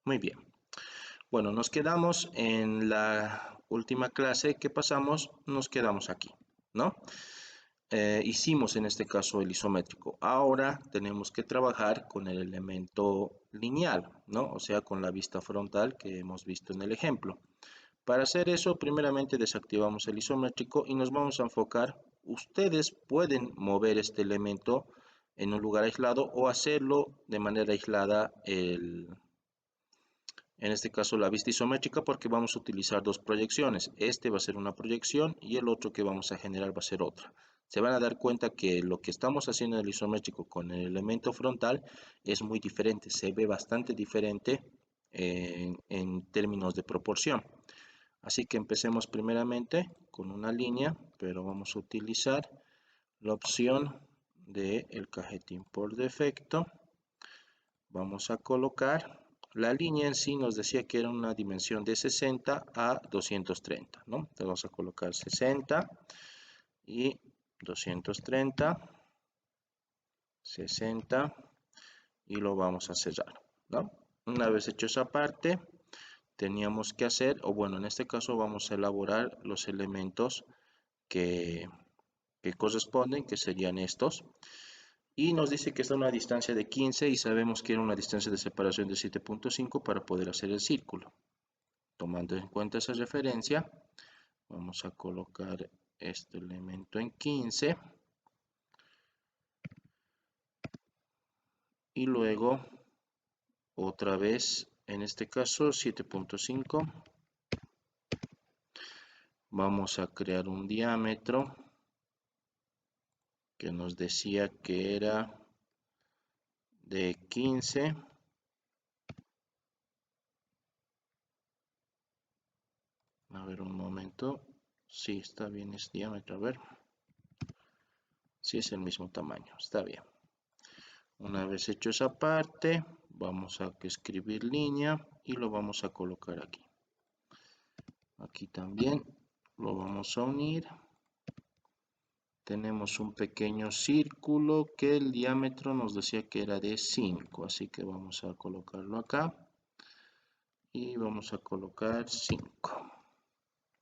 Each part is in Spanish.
Muy bien. Bueno, nos quedamos en la última clase que pasamos, nos quedamos aquí, ¿no? Hicimos en este caso el isométrico. Ahora tenemos que trabajar con el elemento lineal, ¿no? O sea, con la vista frontal que hemos visto en el ejemplo. Para hacer eso, primeramente desactivamos el isométrico y nos vamos a enfocar. Ustedes pueden mover este elemento en un lugar aislado o hacerlo de manera aislada en este caso la vista isométrica, porque vamos a utilizar dos proyecciones. Este va a ser una proyección y el otro que vamos a generar va a ser otra. Se van a dar cuenta que lo que estamos haciendo en el isométrico con el elemento frontal es muy diferente, se ve bastante diferente en términos de proporción. Así que empecemos primeramente con una línea, pero vamos a utilizar la opción del cajetín por defecto. Vamos a colocar, la línea en sí nos decía que era una dimensión de 60 a 230, ¿no? Entonces vamos a colocar 60 y 230, 60 y lo vamos a cerrar, ¿no? Una vez hecho esa parte, teníamos que hacer, o bueno, en este caso vamos a elaborar los elementos que, que corresponden, que serían estos. Y nos dice que está a una distancia de 15 y sabemos que era una distancia de separación de 7.5 para poder hacer el círculo. Tomando en cuenta esa referencia, vamos a colocar este elemento en 15 y luego otra vez, en este caso 7.5, vamos a crear un diámetro que nos decía que era de 15. A ver un momento. Sí, está bien ese diámetro. A ver. Sí es el mismo tamaño. Está bien. Una vez hecho esa parte, vamos a escribir línea y lo vamos a colocar aquí. Aquí también lo vamos a unir. Tenemos un pequeño círculo que el diámetro nos decía que era de 5, así que vamos a colocarlo acá y vamos a colocar 5.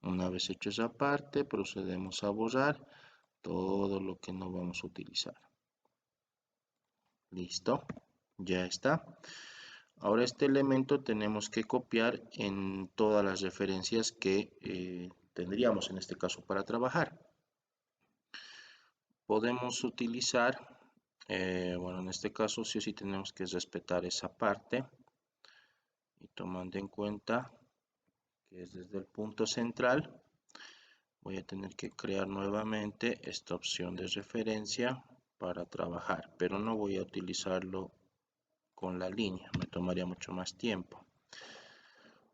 Una vez hecho esa parte, procedemos a borrar todo lo que no vamos a utilizar. Listo, ya está. Ahora este elemento tenemos que copiar en todas las referencias que tendríamos en este caso para trabajar. Podemos utilizar, bueno, en este caso sí o sí tenemos que respetar esa parte y tomando en cuenta que es desde el punto central, voy a tener que crear nuevamente esta opción de referencia para trabajar, pero no voy a utilizarlo con la línea, me tomaría mucho más tiempo.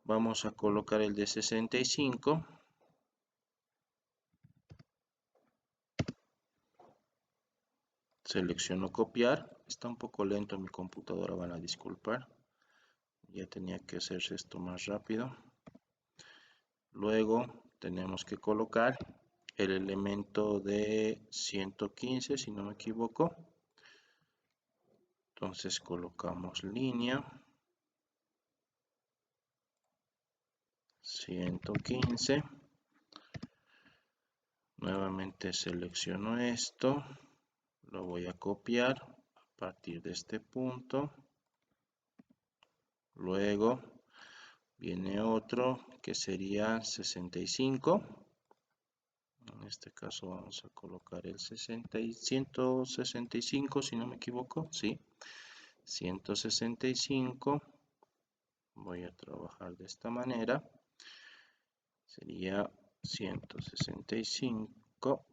Vamos a colocar el de 65. Selecciono copiar. Está un poco lento mi computadora, van a disculpar. Ya tenía que hacerse esto más rápido. Luego tenemos que colocar el elemento de 115, si no me equivoco. Entonces colocamos línea 115. Nuevamente selecciono esto. Lo voy a copiar a partir de este punto. Luego viene otro que sería 65. En este caso vamos a colocar el 165, si no me equivoco. Sí, 165. Voy a trabajar de esta manera. Sería 165.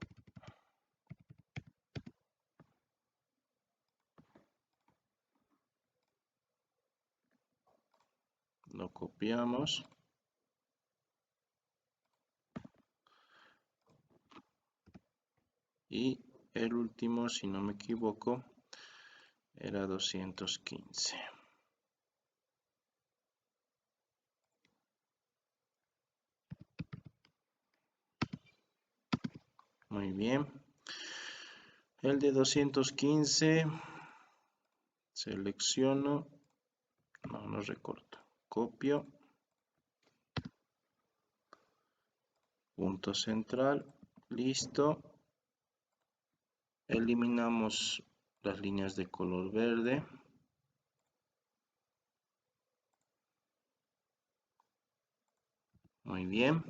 Lo copiamos. Y el último, si no me equivoco, era 215. Muy bien. El de 215, selecciono, no recorto, copio, punto central, listo. Eliminamos las líneas de color verde. Muy bien.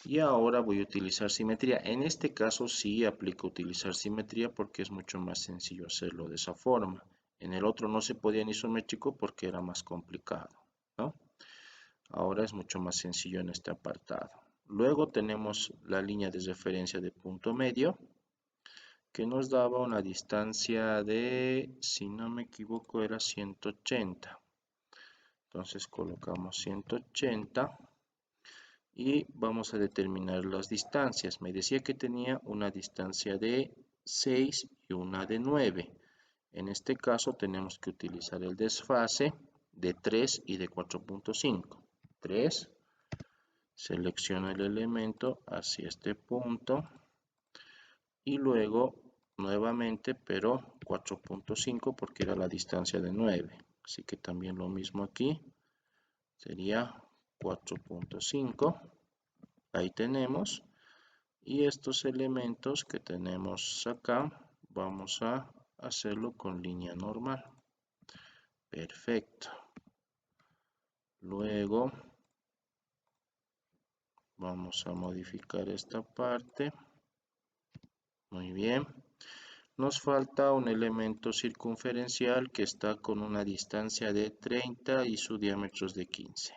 Y ahora voy a utilizar simetría. En este caso sí aplico utilizar simetría porque es mucho más sencillo hacerlo de esa forma. En el otro no se podía en isométrico porque era más complicado, ¿no? Ahora es mucho más sencillo en este apartado. Luego tenemos la línea de referencia de punto medio, que nos daba una distancia de, si no me equivoco, era 180. Entonces colocamos 180 y vamos a determinar las distancias. Me decía que tenía una distancia de 6 y una de 9. En este caso tenemos que utilizar el desfase de 3 y de 4.5. 3, selecciono el elemento hacia este punto y luego nuevamente, pero 4.5 porque era la distancia de 9. Así que también lo mismo aquí, sería 4.5. Ahí tenemos. Y estos elementos que tenemos acá, vamos a hacerlo con línea normal. Perfecto. Luego vamos a modificar esta parte. Muy bien. Nos falta un elemento circunferencial que está con una distancia de 30 y su diámetro es de 15.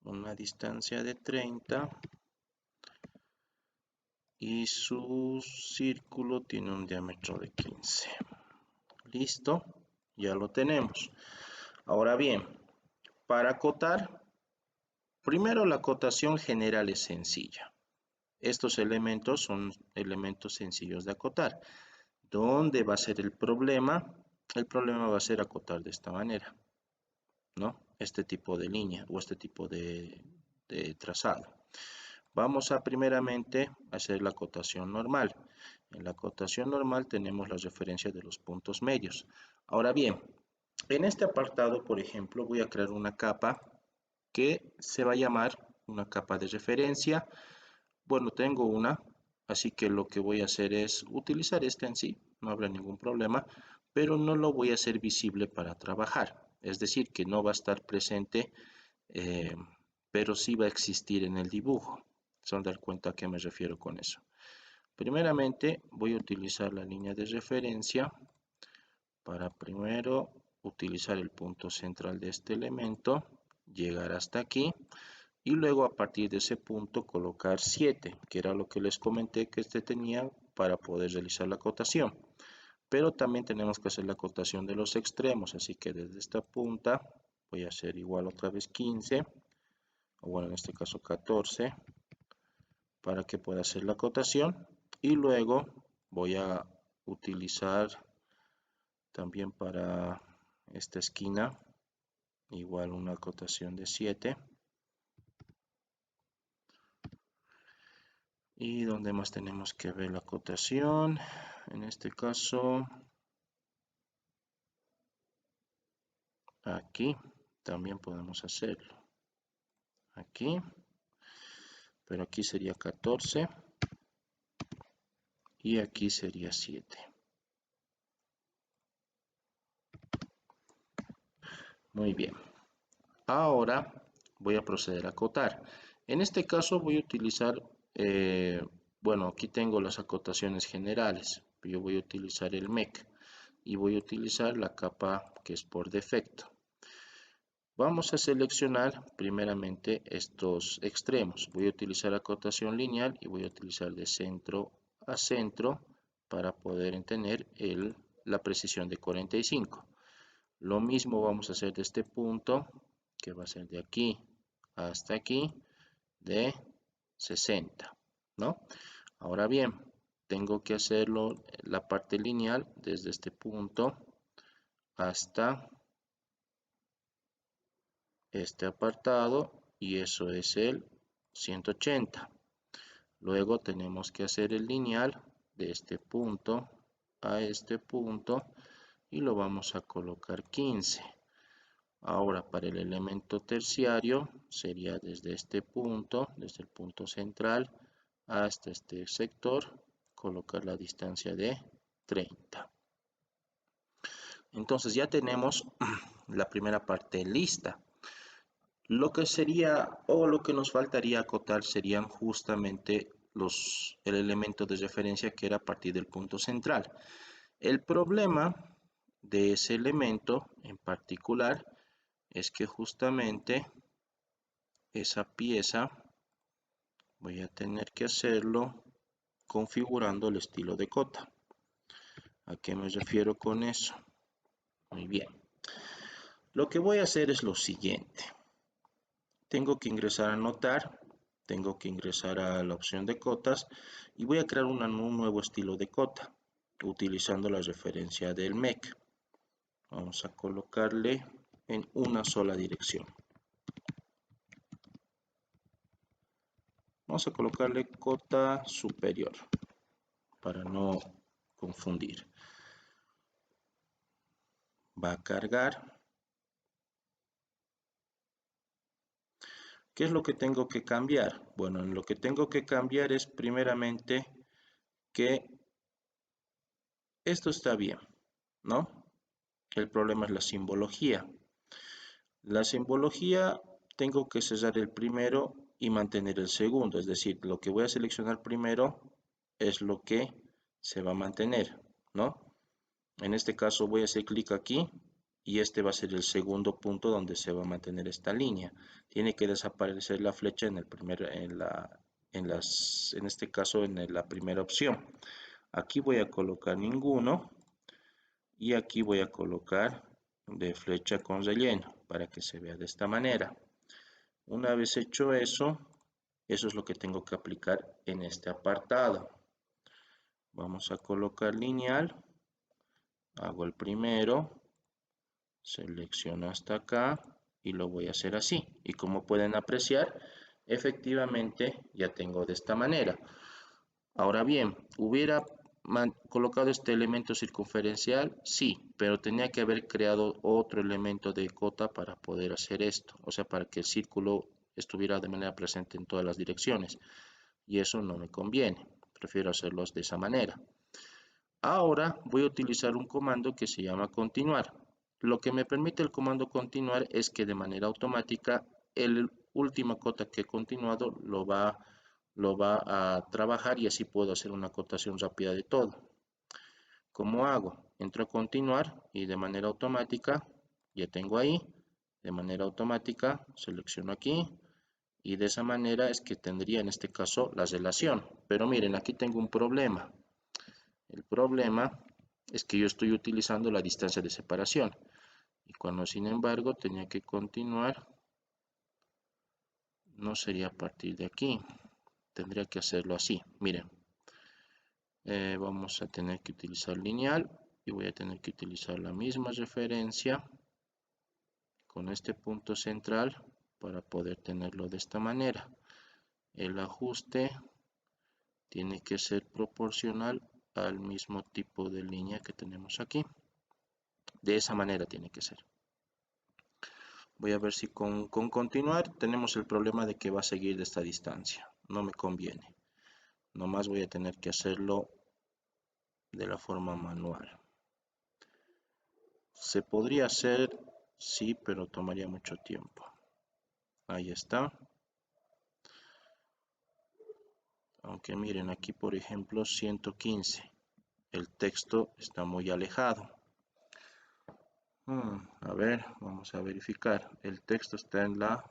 Una distancia de 30 y su círculo tiene un diámetro de 15. Listo, ya lo tenemos. Ahora bien, para acotar, primero la acotación general es sencilla. Estos elementos son elementos sencillos de acotar. ¿Dónde va a ser el problema? El problema va a ser acotar de esta manera, ¿no? Este tipo de línea o este tipo de trazado. Vamos a primeramente hacer la acotación normal. En la acotación normal tenemos la referencia de los puntos medios. Ahora bien, en este apartado, por ejemplo, voy a crear una capa que se va a llamar una capa de referencia. Bueno, tengo una, así que lo que voy a hacer es utilizar esta en sí, no habrá ningún problema, pero no lo voy a hacer visible para trabajar. Es decir, que no va a estar presente, eh, pero sí va a existir en el dibujo. Se van a dar cuenta a qué me refiero con eso. Primeramente voy a utilizar la línea de referencia para primero utilizar el punto central de este elemento, llegar hasta aquí y luego a partir de ese punto colocar 7, que era lo que les comenté que este tenía para poder realizar la acotación. Pero también tenemos que hacer la acotación de los extremos, así que desde esta punta voy a hacer igual otra vez 15, o bueno, en este caso 14, para que pueda hacer la acotación. Y luego voy a utilizar también para esta esquina igual una acotación de 7. Y donde más tenemos que ver la acotación, en este caso aquí también podemos hacerlo, aquí, pero aquí sería 14 y aquí sería 7. Muy bien, ahora voy a proceder a acotar. En este caso voy a utilizar, bueno, aquí tengo las acotaciones generales, yo voy a utilizar el MEC y voy a utilizar la capa que es por defecto. Vamos a seleccionar primeramente estos extremos. Voy a utilizar acotación lineal y voy a utilizar de centro a centro para poder tener la precisión de 45. Lo mismo vamos a hacer de este punto, que va a ser de aquí hasta aquí, de 60, ¿no? Ahora bien, tengo que hacerlo la parte lineal desde este punto hasta este apartado y eso es el 180. Luego tenemos que hacer el lineal de este punto a este punto y lo vamos a colocar 15. Ahora para el elemento terciario sería desde este punto, desde el punto central hasta este sector, colocar la distancia de 30. Entonces ya tenemos la primera parte lista. Lo que sería o lo que nos faltaría acotar serían justamente el elemento de referencia que era a partir del punto central. El problema de ese elemento en particular es que justamente esa pieza voy a tener que hacerlo configurando el estilo de cota. ¿A qué me refiero con eso? Muy bien. Lo que voy a hacer es lo siguiente. Tengo que ingresar a anotar, tengo que ingresar a la opción de cotas y voy a crear un nuevo estilo de cota utilizando la referencia del MEC. Vamos a colocarle en una sola dirección. Vamos a colocarle cota superior para no confundir. Va a cargar. ¿Qué es lo que tengo que cambiar? Bueno, lo que tengo que cambiar es primeramente que esto está bien, ¿no? El problema es la simbología. La simbología tengo que cesar el primero y mantener el segundo, es decir, lo que voy a seleccionar primero es lo que se va a mantener, ¿no? En este caso voy a hacer clic aquí y este va a ser el segundo punto donde se va a mantener esta línea. Tiene que desaparecer la flecha en este caso en la primera opción. Aquí voy a colocar ninguno y aquí voy a colocar de flecha con relleno para que se vea de esta manera. Una vez hecho eso, eso es lo que tengo que aplicar en este apartado. Vamos a colocar lineal, hago el primero, selecciono hasta acá y lo voy a hacer así. Y como pueden apreciar, efectivamente ya tengo de esta manera. Ahora bien, ¿hubiera colocado este elemento circunferencial? Sí, pero tenía que haber creado otro elemento de cota para poder hacer esto. O sea, para que el círculo estuviera de manera presente en todas las direcciones. Y eso no me conviene. Prefiero hacerlo de esa manera. Ahora voy a utilizar un comando que se llama continuar. Lo que me permite el comando continuar es que de manera automática el última cota que he continuado lo va a trabajar y así puedo hacer una acotación rápida de todo. ¿Cómo hago? Entro a continuar y de manera automática, ya tengo ahí, de manera automática selecciono aquí y de esa manera es que tendría en este caso la relación. Pero miren, aquí tengo un problema. El problema es que yo estoy utilizando la distancia de separación y cuando sin embargo tenía que continuar, no sería a partir de aquí, tendría que hacerlo así. Miren, vamos a tener que utilizar lineal y voy a tener que utilizar la misma referencia con este punto central para poder tenerlo de esta manera. El ajuste tiene que ser proporcional al mismo tipo de línea que tenemos aquí. De esa manera tiene que ser. Voy a ver si con continuar tenemos el problema de que va a seguir de esta distancia. No me conviene. Nomás voy a tener que hacerlo de la forma manual. Se podría hacer, sí, pero tomaría mucho tiempo. Ahí está. Aunque miren, aquí por ejemplo 115. El texto está muy alejado. A ver, vamos a verificar. El texto está en la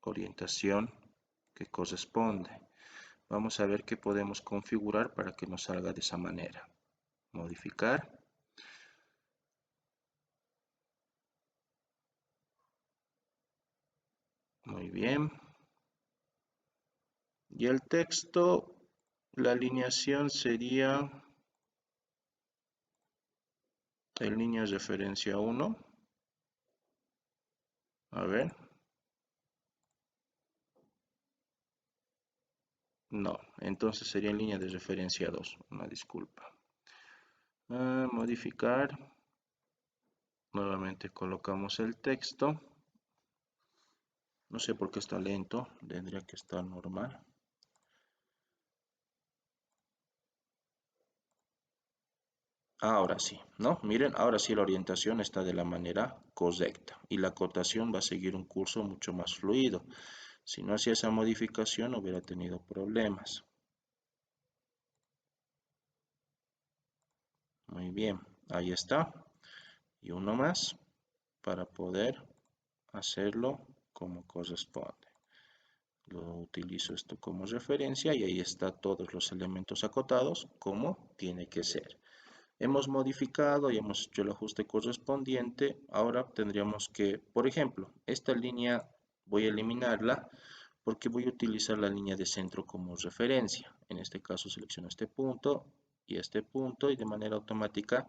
orientación que corresponde. Vamos a ver qué podemos configurar para que nos salga de esa manera. Modificar. Muy bien. Y el texto, la alineación sería en línea de referencia 1. A ver. No, entonces sería en línea de referencia 2. Una disculpa. Modificar. Nuevamente colocamos el texto. No sé por qué está lento, tendría que estar normal. Ahora sí, ¿no? Miren, ahora sí la orientación está de la manera correcta y la acotación va a seguir un curso mucho más fluido. Si no hacía esa modificación hubiera tenido problemas. Muy bien, ahí está. Y uno más para poder hacerlo como corresponde. Lo utilizo esto como referencia y ahí está todos los elementos acotados como tiene que ser. Hemos modificado y hemos hecho el ajuste correspondiente. Ahora tendríamos que, por ejemplo, esta línea voy a eliminarla porque voy a utilizar la línea de centro como referencia. En este caso selecciono este punto y de manera automática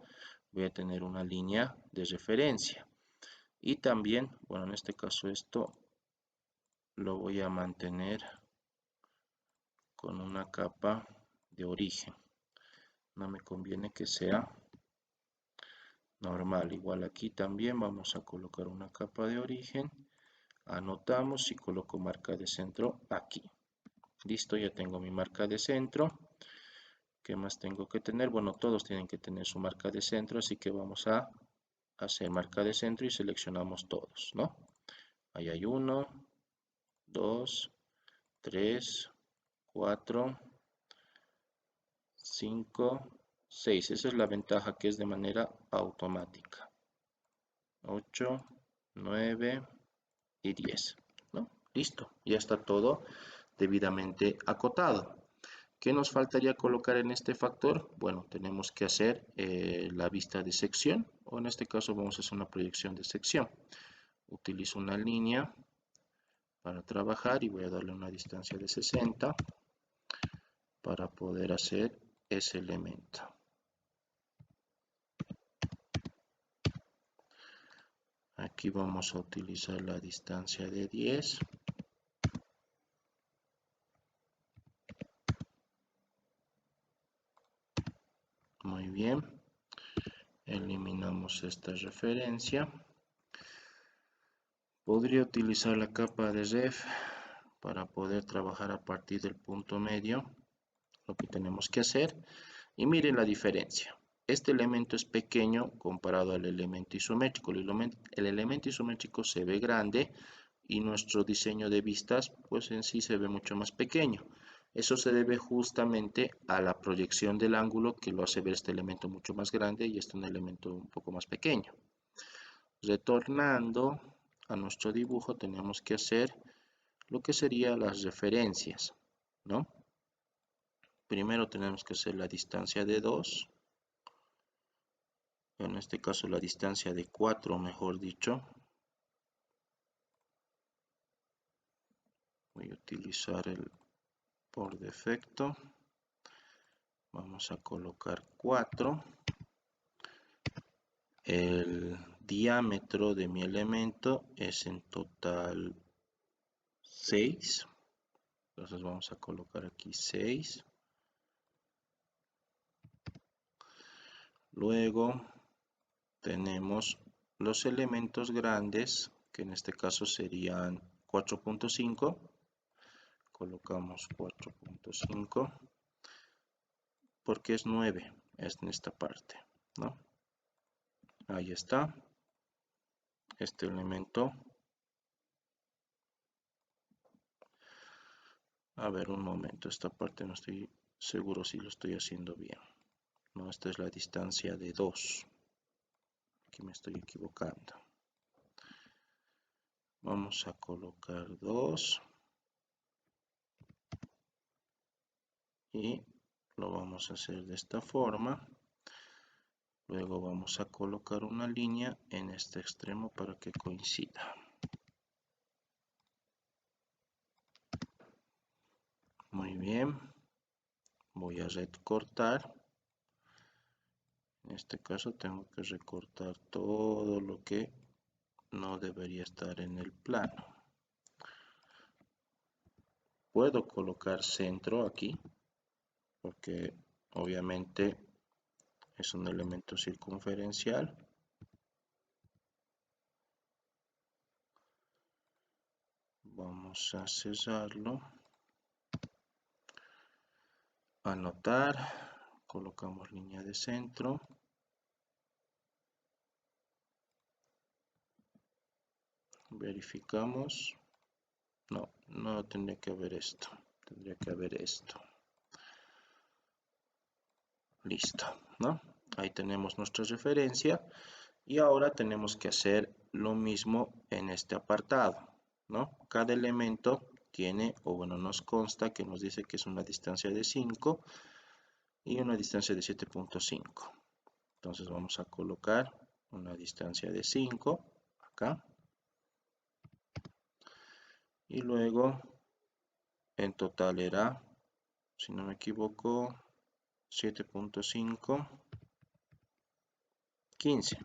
voy a tener una línea de referencia. Y también, bueno, en este caso esto lo voy a mantener con una capa de origen. No me conviene que sea normal. Igual aquí también vamos a colocar una capa de origen. Anotamos y coloco marca de centro aquí. Listo, ya tengo mi marca de centro. ¿Qué más tengo que tener? Bueno, todos tienen que tener su marca de centro, así que vamos a hacer marca de centro y seleccionamos todos, ¿no? Ahí hay 1, 2, 3, 4, 5, 6. Esa es la ventaja, que es de manera automática. 8, 9 y 10, ¿no? Listo, ya está todo debidamente acotado. ¿Qué nos faltaría colocar en este factor? Bueno, tenemos que hacer la vista de sección, o en este caso vamos a hacer una proyección de sección. Utilizo una línea para trabajar y voy a darle una distancia de 60 para poder hacer ese elemento. Aquí vamos a utilizar la distancia de 10. Muy bien. Eliminamos esta referencia. Podría utilizar la capa de ref para poder trabajar a partir del punto medio, lo que tenemos que hacer. Y miren la diferencia. Este elemento es pequeño comparado al elemento isométrico. El elemento isométrico se ve grande y nuestro diseño de vistas pues en sí se ve mucho más pequeño. Eso se debe justamente a la proyección del ángulo que lo hace ver este elemento mucho más grande y este un elemento un poco más pequeño. Retornando a nuestro dibujo tenemos que hacer lo que serían las referencias, ¿no? Primero tenemos que hacer la distancia de 2, en este caso la distancia de 4, mejor dicho. Voy a utilizar el por defecto. Vamos a colocar 4. El diámetro de mi elemento es en total 6. Entonces vamos a colocar aquí 6. Luego tenemos los elementos grandes, que en este caso serían 4.5. Colocamos 4.5 porque es 9, es en esta parte, ¿no? Ahí está. Este elemento. A ver, un momento, esta parte no estoy seguro si lo estoy haciendo bien. No, esta es la distancia de 2. Aquí me estoy equivocando. Vamos a colocar 2. Y lo vamos a hacer de esta forma. Luego vamos a colocar una línea en este extremo para que coincida. Muy bien. Voy a recortar. En este caso tengo que recortar todo lo que no debería estar en el plano. Puedo colocar centro aquí, porque obviamente es un elemento circunferencial. Vamos a cerrarlo. Anotar. Colocamos línea de centro. Verificamos. No, no tendría que haber esto. Tendría que haber esto. Listo, ¿no? Ahí tenemos nuestra referencia. Y ahora tenemos que hacer lo mismo en este apartado, ¿no? Cada elemento tiene, o bueno, nos consta que nos dice que es una distancia de 5 y una distancia de 7.5. Entonces vamos a colocar una distancia de 5 acá. Y luego en total era, si no me equivoco, 7.5, 15.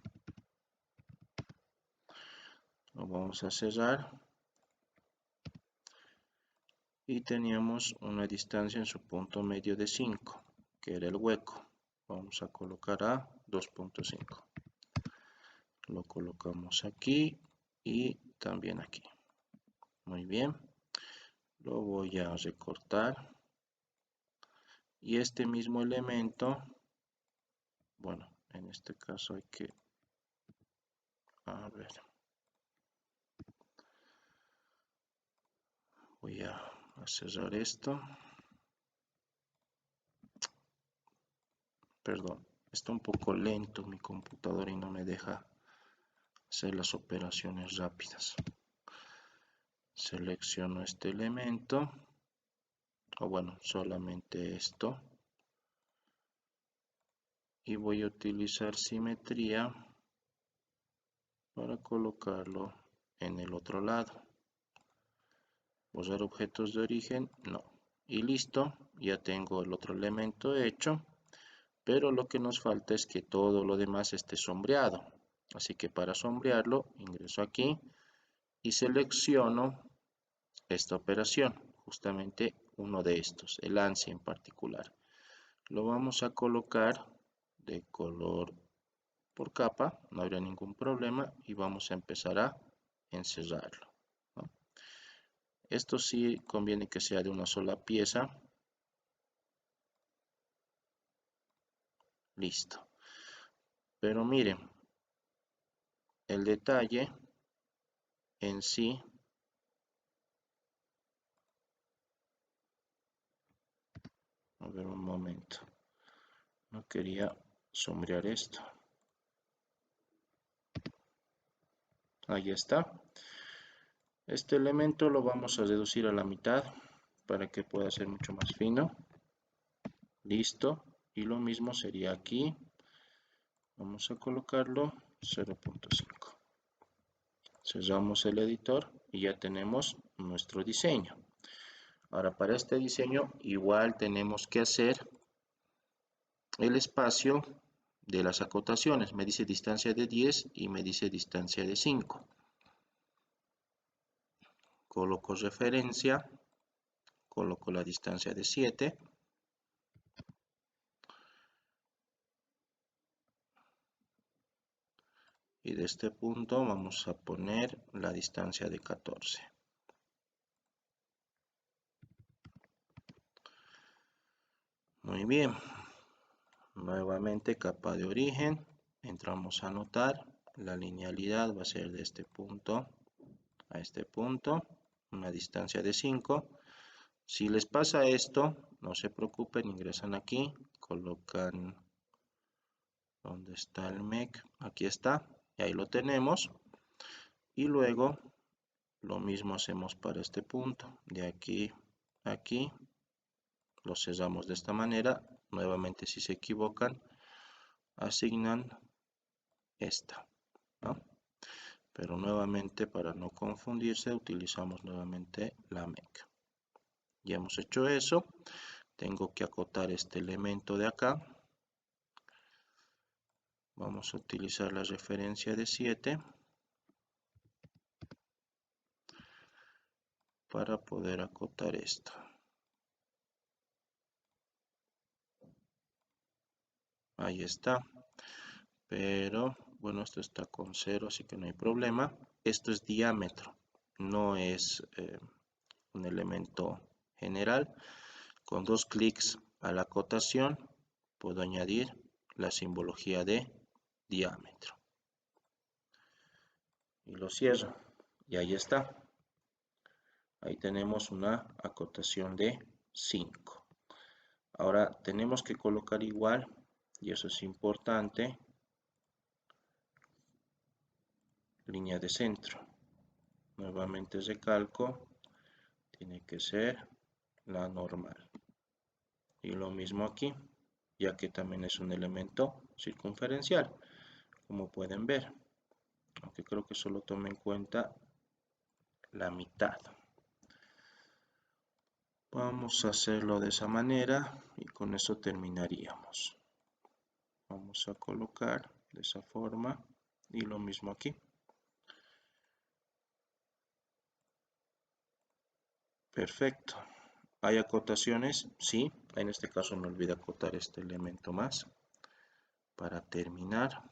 Lo vamos a cerrar. Y teníamos una distancia en su punto medio de 5, que era el hueco. Vamos a colocar a 2.5. Lo colocamos aquí y también aquí. Muy bien. Lo voy a recortar. Y este mismo elemento, bueno, en este caso hay que, a ver, voy a cerrar esto. Perdón, está un poco lento mi computadora y no me deja hacer las operaciones rápidas. Selecciono este elemento, o bueno, solamente esto. Y voy a utilizar simetría para colocarlo en el otro lado. Borrar objetos de origen, no. Y listo, ya tengo el otro elemento hecho. Pero lo que nos falta es que todo lo demás esté sombreado. Así que para sombrearlo, ingreso aquí y selecciono esta operación, justamente uno de estos, el ANSI en particular. Lo vamos a colocar de color por capa, no habrá ningún problema y vamos a empezar a encerrarlo, ¿no? Esto sí conviene que sea de una sola pieza. Listo. Pero miren, el detalle en sí, a ver un momento, no quería sombrear esto. Ahí está. Este elemento lo vamos a reducir a la mitad para que pueda ser mucho más fino. Listo. Y lo mismo sería aquí. Vamos a colocarlo 0.5. Cerramos el editor y ya tenemos nuestro diseño. Ahora para este diseño igual tenemos que hacer el espacio de las acotaciones. Me dice distancia de 10 y me dice distancia de 5. Coloco referencia, coloco la distancia de 7. Y de este punto vamos a poner la distancia de 14. Muy bien. Nuevamente capa de origen. Entramos a anotar. La linealidad va a ser de este punto a este punto. Una distancia de 5. Si les pasa esto, no se preocupen, ingresan aquí, colocan donde está el MEC, aquí está, y ahí lo tenemos. Y luego lo mismo hacemos para este punto, de aquí a aquí, lo cerramos de esta manera. Nuevamente, si se equivocan, asignan esta, ¿no? Pero nuevamente, para no confundirse, utilizamos nuevamente la MEC. Ya hemos hecho eso. Tengo que acotar este elemento de acá. Vamos a utilizar la referencia de 7 para poder acotar esto. Ahí está. Pero bueno, esto está con 0, así que no hay problema. Esto es diámetro. no es un elemento general. Con dos clics a la acotación puedo añadir la simbología de diámetro. Y lo cierro. Y ahí está. Ahí tenemos una acotación de 5. Ahora tenemos que colocar igual, y eso es importante, línea de centro. Nuevamente recalco, tiene que ser la normal. Y lo mismo aquí, ya que también es un elemento circunferencial, como pueden ver. Aunque creo que solo tome en cuenta la mitad. Vamos a hacerlo de esa manera y con eso terminaríamos. Vamos a colocar de esa forma y lo mismo aquí. Perfecto. ¿Hay acotaciones? Sí. En este caso me olvidé acotar este elemento más para terminar.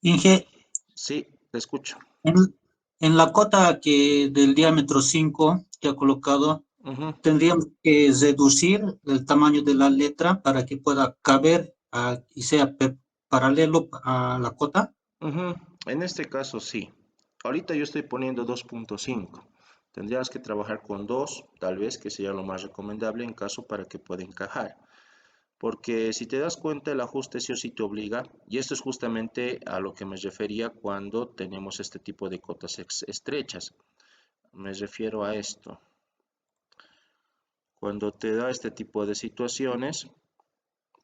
Inge, Sí, te escucho. en, en la cota que del diámetro 5 que ha colocado, Ujú. tendríamos que reducir el tamaño de la letra para que pueda caber y sea paralelo a la cota. En este caso sí. Ahorita yo estoy poniendo 2.5. Tendrías que trabajar con 2, tal vez, que sería lo más recomendable en caso para que pueda encajar. Porque si te das cuenta, el ajuste sí o sí te obliga, y esto es justamente a lo que me refería cuando tenemos este tipo de cotas estrechas. Me refiero a esto. Cuando te da este tipo de situaciones,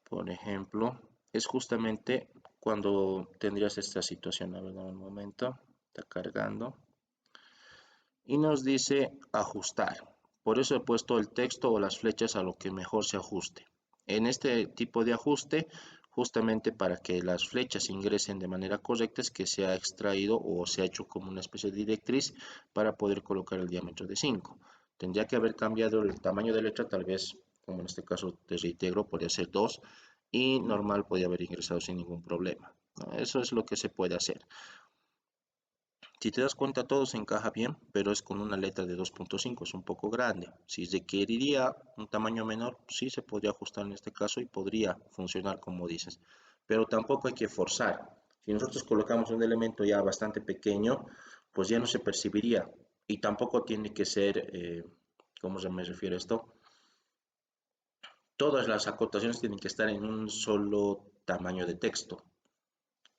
por ejemplo, es justamente cuando tendrías esta situación. A ver, dame un momento, está cargando. Y nos dice ajustar. Por eso he puesto el texto o las flechas a lo que mejor se ajuste. En este tipo de ajuste, justamente para que las flechas ingresen de manera correcta, es que se ha extraído o se ha hecho como una especie de directriz para poder colocar el diámetro de 5. Tendría que haber cambiado el tamaño de letra, tal vez, como en este caso de reintegro, podría ser 2 y normal podría haber ingresado sin ningún problema. Eso es lo que se puede hacer. Si te das cuenta, todo se encaja bien, pero es con una letra de 2.5, es un poco grande. Si requeriría un tamaño menor, sí se podría ajustar en este caso y podría funcionar como dices. Pero tampoco hay que forzar. Si nosotros colocamos un elemento ya bastante pequeño, pues ya no se percibiría. Y tampoco tiene que ser, ¿cómo se me refiere a esto? Todas las acotaciones tienen que estar en un solo tamaño de texto.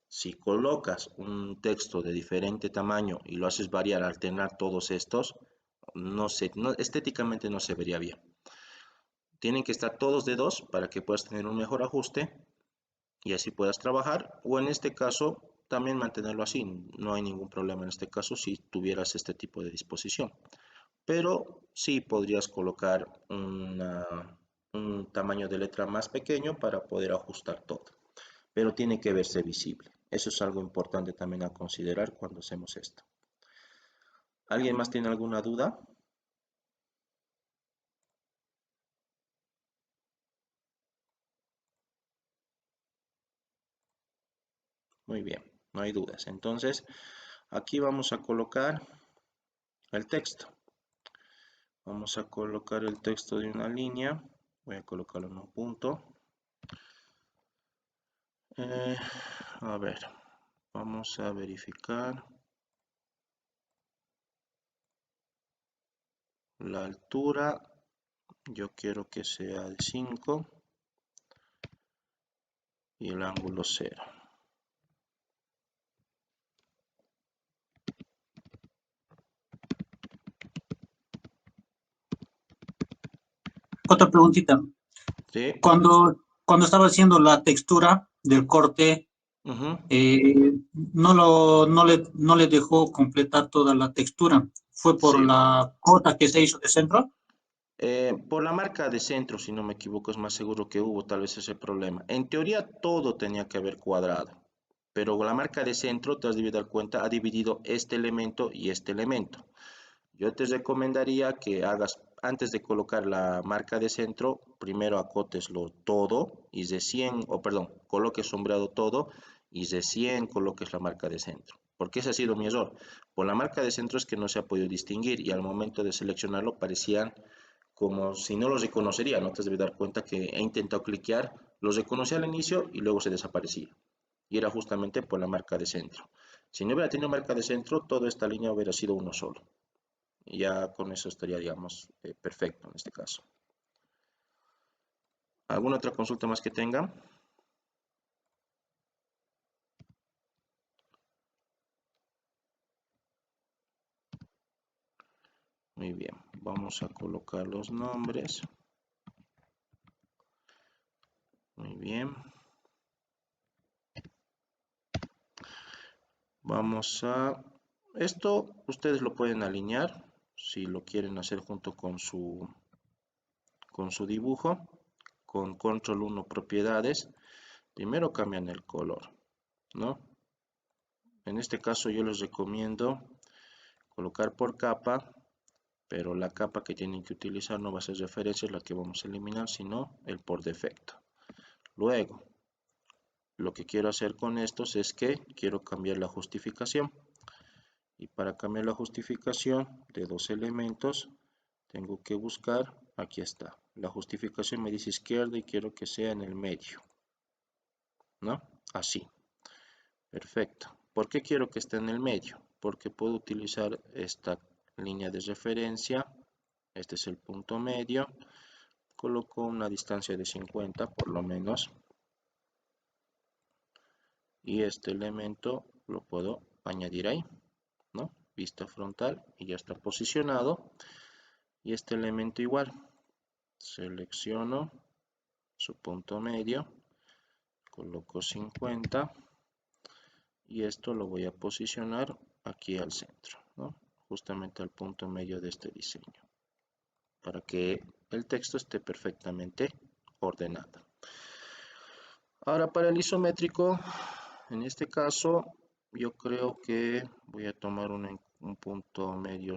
Si colocas un texto de diferente tamaño y lo haces variar, alternar todos estos, estéticamente no se vería bien. Tienen que estar todos de 2 para que puedas tener un mejor ajuste y así puedas trabajar. O en este caso, también mantenerlo así. No hay ningún problema en este caso si tuvieras este tipo de disposición. Pero sí podrías colocar un tamaño de letra más pequeño para poder ajustar todo, pero tiene que verse visible. Eso es algo importante también a considerar cuando hacemos esto. ¿Alguien más tiene alguna duda? Muy bien, no hay dudas. Entonces, aquí vamos a colocar el texto. Vamos a colocar el texto de una línea. Voy a colocarlo en un punto. A ver, vamos a verificar la altura. Yo quiero que sea de 5 y el ángulo 0. Otra preguntita. ¿Sí? Cuando estaba haciendo la textura del corte, Ujú. no le dejó completar toda la textura. ¿Fue por Sí. la cota que se hizo de centro? Por la marca de centro, si no me equivoco, es más seguro que hubo tal vez ese problema. En teoría todo tenía que haber cuadrado, pero la marca de centro, te has de dar cuenta, ha dividido este elemento y este elemento. Yo te recomendaría que hagas, antes de colocar la marca de centro, primero acoteslo todo y recién, o perdón, coloques sombreado todo y recién coloques la marca de centro. Porque ese ha sido mi error. Por la marca de centro es que no se ha podido distinguir y al momento de seleccionarlo parecían como si no los reconocería. No te debes dar cuenta que he intentado cliquear, los reconocí al inicio y luego se desaparecía. Y era justamente por la marca de centro. Si no hubiera tenido marca de centro, toda esta línea hubiera sido uno solo. Y ya con eso estaría, digamos, perfecto en este caso. ¿Alguna otra consulta más que tenga? Muy bien, vamos a colocar los nombres. Muy bien. Vamos a... Esto ustedes lo pueden alinear si lo quieren hacer junto con su dibujo. Con control 1 propiedades. Primero cambian el color, ¿no? En este caso yo les recomiendo colocar por capa, pero la capa que tienen que utilizar no va a ser referencia la que vamos a eliminar, sino el por defecto. Luego, lo que quiero hacer con estos es que quiero cambiar la justificación. Y para cambiar la justificación de dos elementos, tengo que buscar, aquí está, la justificación me dice izquierda y quiero que sea en el medio, ¿no? Así, perfecto. ¿Por qué quiero que esté en el medio? Porque puedo utilizar esta línea de referencia, este es el punto medio, coloco una distancia de 50 por lo menos, y este elemento lo puedo añadir ahí, ¿no? Vista frontal y ya está posicionado. Y este elemento igual, selecciono su punto medio, coloco 50 y esto lo voy a posicionar aquí al centro, ¿no? Justamente al punto medio de este diseño, para que el texto esté perfectamente ordenado. Ahora para el isométrico, en este caso yo creo que voy a tomar un punto medio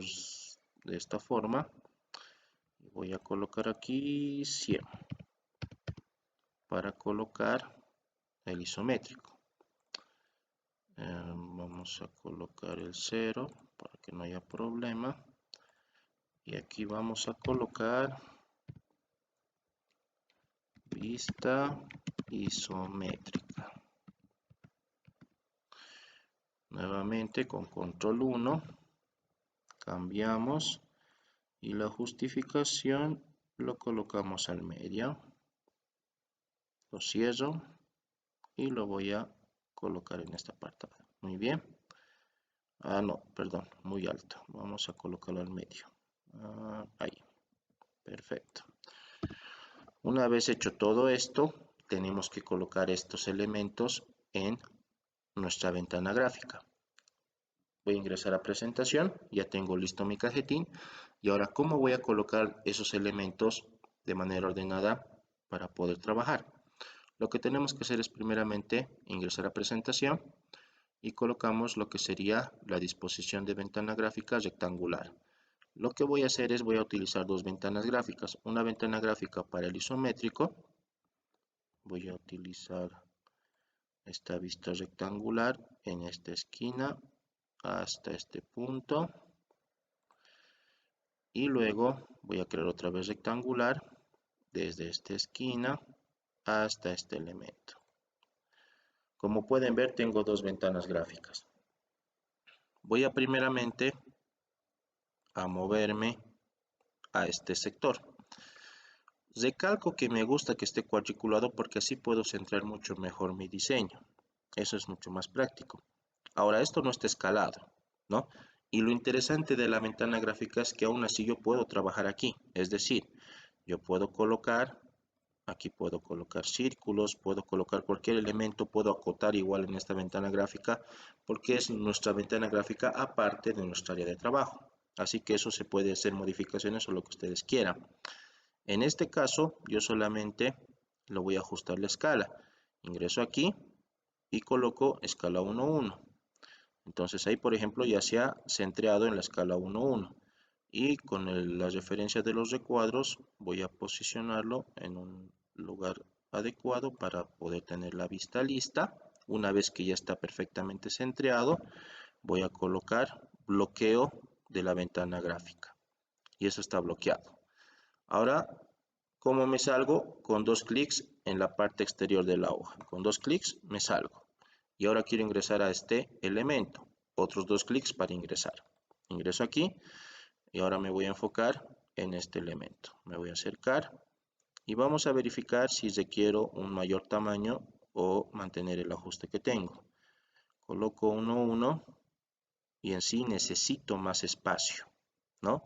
de esta forma y voy a colocar aquí 100 para colocar el isométrico. Vamos a colocar el 0 para que no haya problema y aquí vamos a colocar vista isométrica. Nuevamente con control 1 cambiamos y la justificación lo colocamos al medio, lo cierro y lo voy a colocar en esta parte. Muy bien. No, perdón, muy alto. Vamos a colocarlo al medio. Ahí, perfecto. Una vez hecho todo esto, tenemos que colocar estos elementos en nuestra ventana gráfica. Voy a ingresar a presentación, ya tengo listo mi cajetín. Y ahora, ¿cómo voy a colocar esos elementos de manera ordenada para poder trabajar? Lo que tenemos que hacer es primeramente ingresar a presentación y colocamos lo que sería la disposición de ventana gráfica rectangular. Lo que voy a hacer es voy a utilizar dos ventanas gráficas, una ventana gráfica para el isométrico, voy a utilizar esta vista rectangular en esta esquina hasta este punto y luego voy a crear otra vez rectangular desde esta esquina hasta este elemento. Como pueden ver, tengo dos ventanas gráficas. Voy a primeramente a moverme a este sector. Recalco que me gusta que esté cuadriculado porque así puedo centrar mucho mejor mi diseño. Eso es mucho más práctico. Ahora, esto no está escalado, ¿no? Y lo interesante de la ventana gráfica es que aún así yo puedo trabajar aquí. Es decir, yo puedo colocar, aquí puedo colocar círculos, puedo colocar cualquier elemento, puedo acotar igual en esta ventana gráfica porque es nuestra ventana gráfica aparte de nuestra área de trabajo. Así que eso se puede hacer modificaciones o lo que ustedes quieran. En este caso, yo solamente lo voy a ajustar la escala. Ingreso aquí y coloco escala 1:1. Entonces ahí, por ejemplo, ya se ha centrado en la escala 1:1. Y con la referencia de los recuadros voy a posicionarlo en un lugar adecuado para poder tener la vista lista. Una vez que ya está perfectamente centrado, voy a colocar bloqueo de la ventana gráfica. Y eso está bloqueado. Ahora, ¿cómo me salgo? Con 2 clics en la parte exterior de la hoja. Con 2 clics me salgo. Y ahora quiero ingresar a este elemento. Otros 2 clics para ingresar. Ingreso aquí y ahora me voy a enfocar en este elemento. Me voy a acercar y vamos a verificar si requiero un mayor tamaño o mantener el ajuste que tengo. Coloco 1,1 y en sí necesito más espacio, ¿no?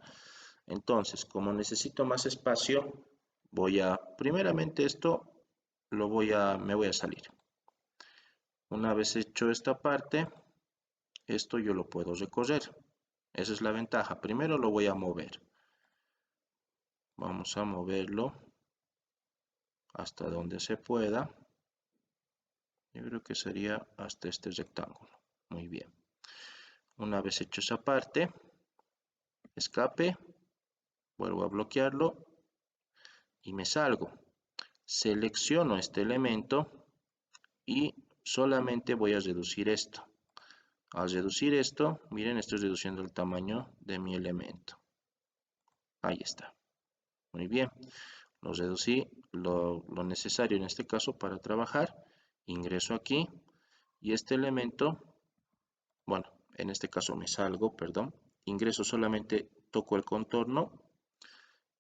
Entonces, como necesito más espacio, primeramente esto, me voy a salir. Una vez hecho esta parte, esto yo lo puedo recorrer. Esa es la ventaja. Primero lo voy a mover. Vamos a moverlo hasta donde se pueda. Yo creo que sería hasta este rectángulo. Muy bien. Una vez hecho esa parte, escape, vuelvo a bloquearlo y me salgo. Selecciono este elemento y solamente voy a reducir esto. Al reducir esto, miren, estoy reduciendo el tamaño de mi elemento. Ahí está. Muy bien. Lo reducí lo necesario en este caso para trabajar. Ingreso aquí y este elemento, bueno, en este caso me salgo, perdón. Ingreso solamente, toco el contorno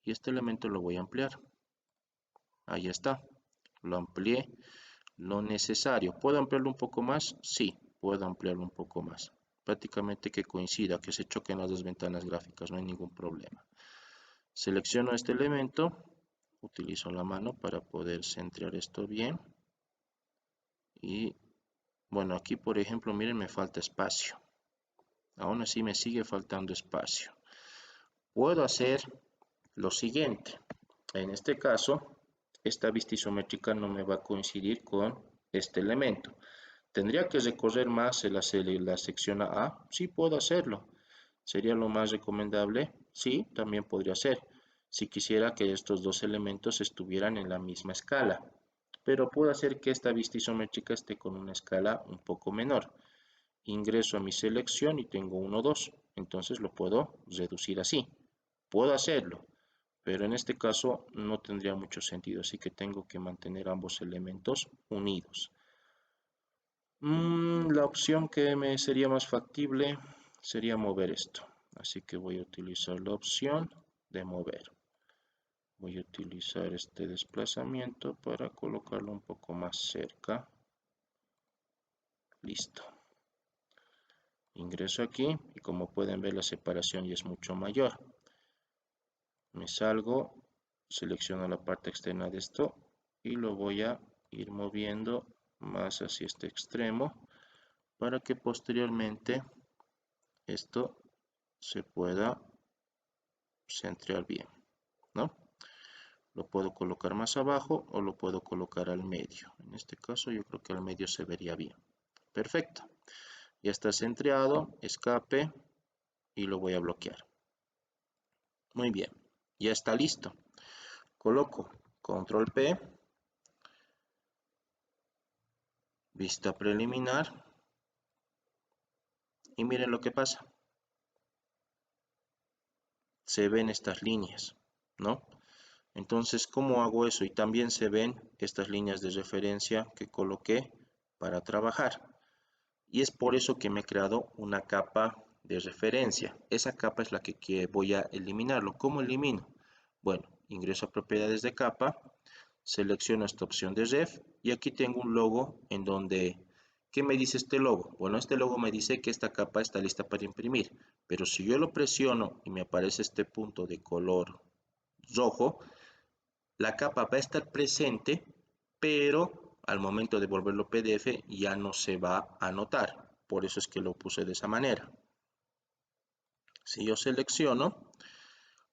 y este elemento lo voy a ampliar. Ahí está. Lo amplié lo necesario. ¿Puedo ampliarlo un poco más? Sí, puedo ampliarlo un poco más. Prácticamente que coincida, que se choquen las dos ventanas gráficas, no hay ningún problema. Selecciono este elemento, utilizo la mano para poder centrar esto bien. Y bueno, aquí por ejemplo, miren, me falta espacio. Aún así me sigue faltando espacio. Puedo hacer lo siguiente. En este caso, esta vista isométrica no me va a coincidir con este elemento. ¿Tendría que recorrer más la sección A? Sí, puedo hacerlo. ¿Sería lo más recomendable? Sí, también podría ser. Si quisiera que estos dos elementos estuvieran en la misma escala. Pero puedo hacer que esta vista isométrica esté con una escala un poco menor. Ingreso a mi selección y tengo 1, 2. Entonces lo puedo reducir así. Puedo hacerlo, pero en este caso no tendría mucho sentido, así que tengo que mantener ambos elementos unidos. La opción que me sería más factible sería mover esto. Así que voy a utilizar la opción de mover. Voy a utilizar este desplazamiento para colocarlo un poco más cerca. Listo. Ingreso aquí y como pueden ver la separación ya es mucho mayor. Me salgo, selecciono la parte externa de esto y lo voy a ir moviendo más hacia este extremo para que posteriormente esto se pueda centrar bien, ¿no? Lo puedo colocar más abajo o lo puedo colocar al medio. En este caso yo creo que al medio se vería bien. Perfecto. Ya está centrado, escape y lo voy a bloquear. Muy bien, ya está listo. Coloco Control P, vista preliminar y miren lo que pasa. Se ven estas líneas, ¿no? Entonces, ¿cómo hago eso? Y también se ven estas líneas de referencia que coloqué para trabajar. Y es por eso que me he creado una capa de referencia. Esa capa es la que voy a eliminarlo. ¿Cómo elimino? Bueno, ingreso a propiedades de capa, selecciono esta opción de ref y aquí tengo un logo en donde, ¿qué me dice este logo? Bueno, este logo me dice que esta capa está lista para imprimir, pero si yo lo presiono y me aparece este punto de color rojo, la capa va a estar presente, pero al momento de volverlo PDF ya no se va a notar. Por eso es que lo puse de esa manera. Si yo selecciono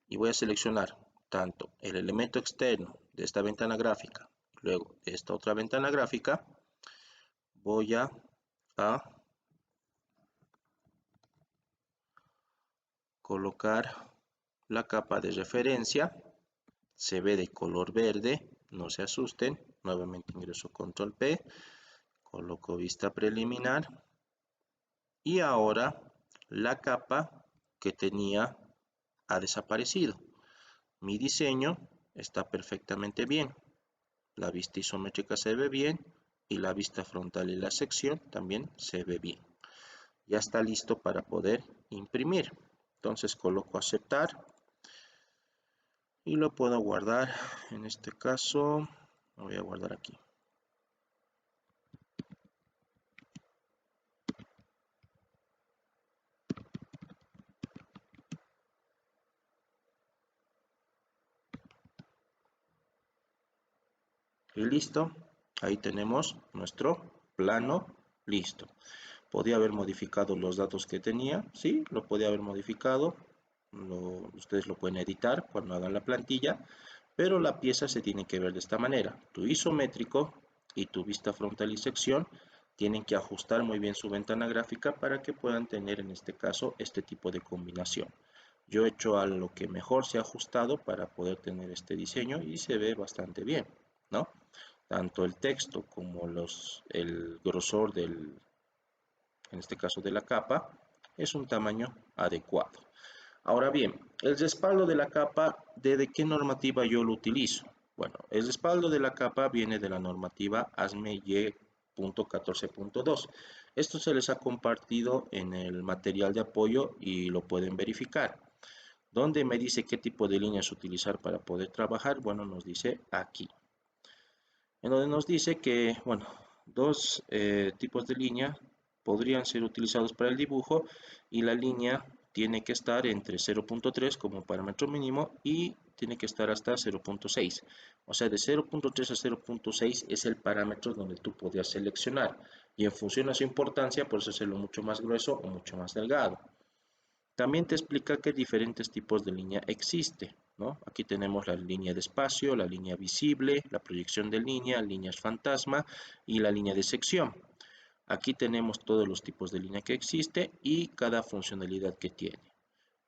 y voy a seleccionar tanto el elemento externo de esta ventana gráfica, luego de esta otra ventana gráfica, voy a colocar la capa de referencia. Se ve de color verde, no se asusten. Nuevamente ingreso Control P, coloco vista preliminar Y ahora la capa que tenía ha desaparecido. Mi diseño está perfectamente bien. La vista isométrica se ve bien y la vista frontal y la sección también se ve bien. Ya está listo para poder imprimir. Entonces coloco aceptar y lo puedo guardar. En este caso lo voy a guardar aquí. Y listo, ahí tenemos nuestro plano listo. Podía haber modificado los datos que tenía, sí, lo podía haber modificado. Ustedes lo pueden editar cuando hagan la plantilla, pero la pieza se tiene que ver de esta manera. Tu isométrico y tu vista frontal y sección tienen que ajustar muy bien su ventana gráfica para que puedan tener en este caso este tipo de combinación. Yo he hecho a lo que mejor se ha ajustado para poder tener este diseño y se ve bastante bien, ¿no? Tanto el texto como el grosor en este caso de la capa, es un tamaño adecuado. Ahora bien, el respaldo de la capa, ¿de qué normativa yo lo utilizo? Bueno, el respaldo de la capa viene de la normativa ASME-Y.14.2. Esto se les ha compartido en el material de apoyo y lo pueden verificar. ¿Dónde me dice qué tipo de líneas utilizar para poder trabajar? Bueno, nos dice aquí. En donde nos dice que, bueno, dos tipos de línea podrían ser utilizados para el dibujo y la línea tiene que estar entre 0.3 como parámetro mínimo y tiene que estar hasta 0.6. O sea, de 0.3 a 0.6 es el parámetro donde tú podrías seleccionar y en función a su importancia puedes hacerlo mucho más grueso o mucho más delgado. También te explica qué diferentes tipos de línea existe, ¿no? Aquí tenemos la línea de espacio, la línea visible, la proyección de línea, líneas fantasma y la línea de sección. Aquí tenemos todos los tipos de línea que existe y cada funcionalidad que tiene.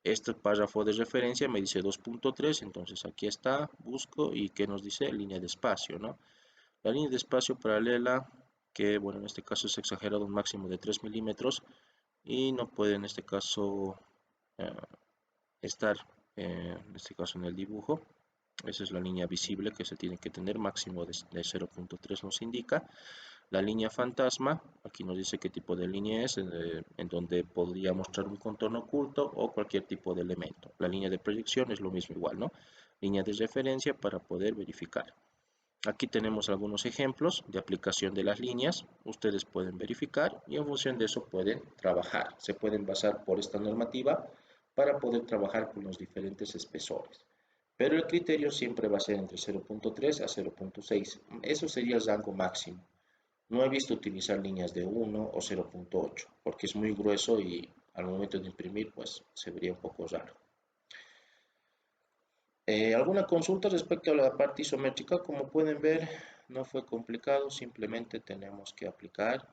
Este párrafo de referencia me dice 2.3, entonces aquí está, busco y ¿qué nos dice? Línea de espacio, ¿no? La línea de espacio paralela, que bueno, en este caso es exagerado, un máximo de 3 milímetros y no puede en este caso estar, en este caso en el dibujo. Esa es la línea visible que se tiene que tener, máximo de 0.3 nos indica. La línea fantasma, aquí nos dice qué tipo de línea es, en donde podría mostrar un contorno oculto o cualquier tipo de elemento. La línea de proyección es lo mismo igual, ¿no? Línea de referencia para poder verificar. Aquí tenemos algunos ejemplos de aplicación de las líneas. Ustedes pueden verificar y en función de eso pueden trabajar. Se pueden basar por esta normativa para poder trabajar con los diferentes espesores. Pero el criterio siempre va a ser entre 0.3 a 0.6. Eso sería el rango máximo. No he visto utilizar líneas de 1 o 0.8 porque es muy grueso y al momento de imprimir pues se vería un poco raro. ¿Alguna consulta respecto a la parte isométrica? Como pueden ver, no fue complicado, simplemente tenemos que aplicar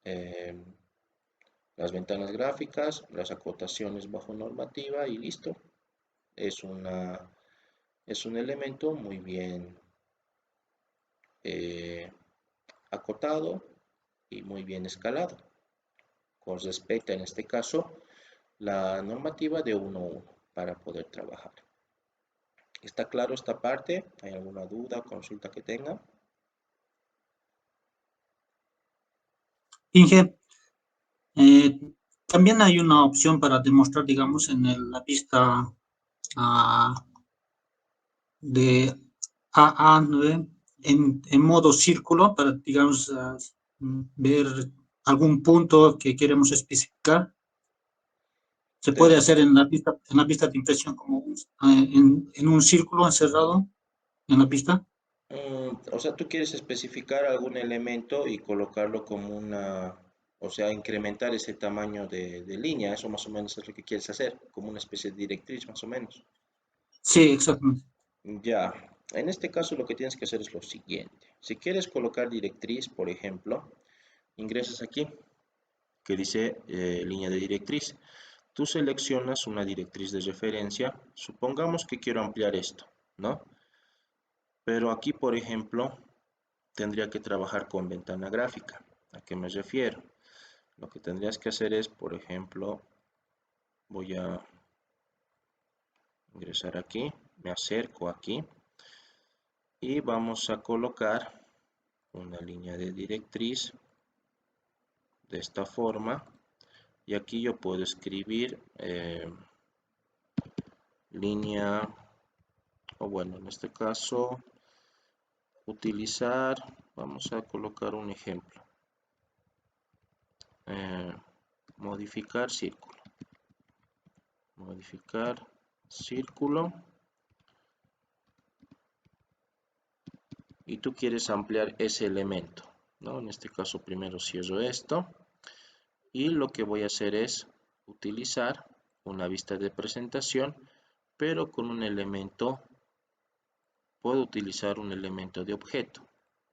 eh, las ventanas gráficas, las acotaciones bajo normativa y listo. Es un elemento muy bien eh, acotado y muy bien escalado, con respecto en este caso la normativa de 1:1 para poder trabajar. ¿Está claro esta parte? ¿Hay alguna duda, consulta que tenga? Inge, eh, también hay una opción para demostrar, digamos, la vista ah, de AA9 en modo círculo para, digamos, ver algún punto que queremos especificar. Se puede Ten- hacer en la vista de impresión como en un círculo encerrado en la pista. O sea, tú quieres especificar algún elemento y colocarlo como o sea, incrementar ese tamaño de línea, eso más o menos es lo que quieres hacer, como una especie de directriz más o menos. Sí, exactamente. Ya, en este caso lo que tienes que hacer es lo siguiente. Si quieres colocar directriz, por ejemplo, ingresas aquí, que dice línea de directriz. Tú seleccionas una directriz de referencia, supongamos que quiero ampliar esto, ¿no? Pero aquí, por ejemplo, tendría que trabajar con ventana gráfica. ¿A qué me refiero? Lo que tendrías que hacer es, por ejemplo, voy a ingresar aquí, me acerco aquí y vamos a colocar una línea de directriz de esta forma, y aquí yo puedo escribir línea, o bueno, en este caso utilizar, vamos a colocar un ejemplo, modificar círculo, y tú quieres ampliar ese elemento, ¿no? En este caso primero cierro esto, y lo que voy a hacer es utilizar una vista de presentación, pero con un elemento, puedo utilizar un elemento de objeto,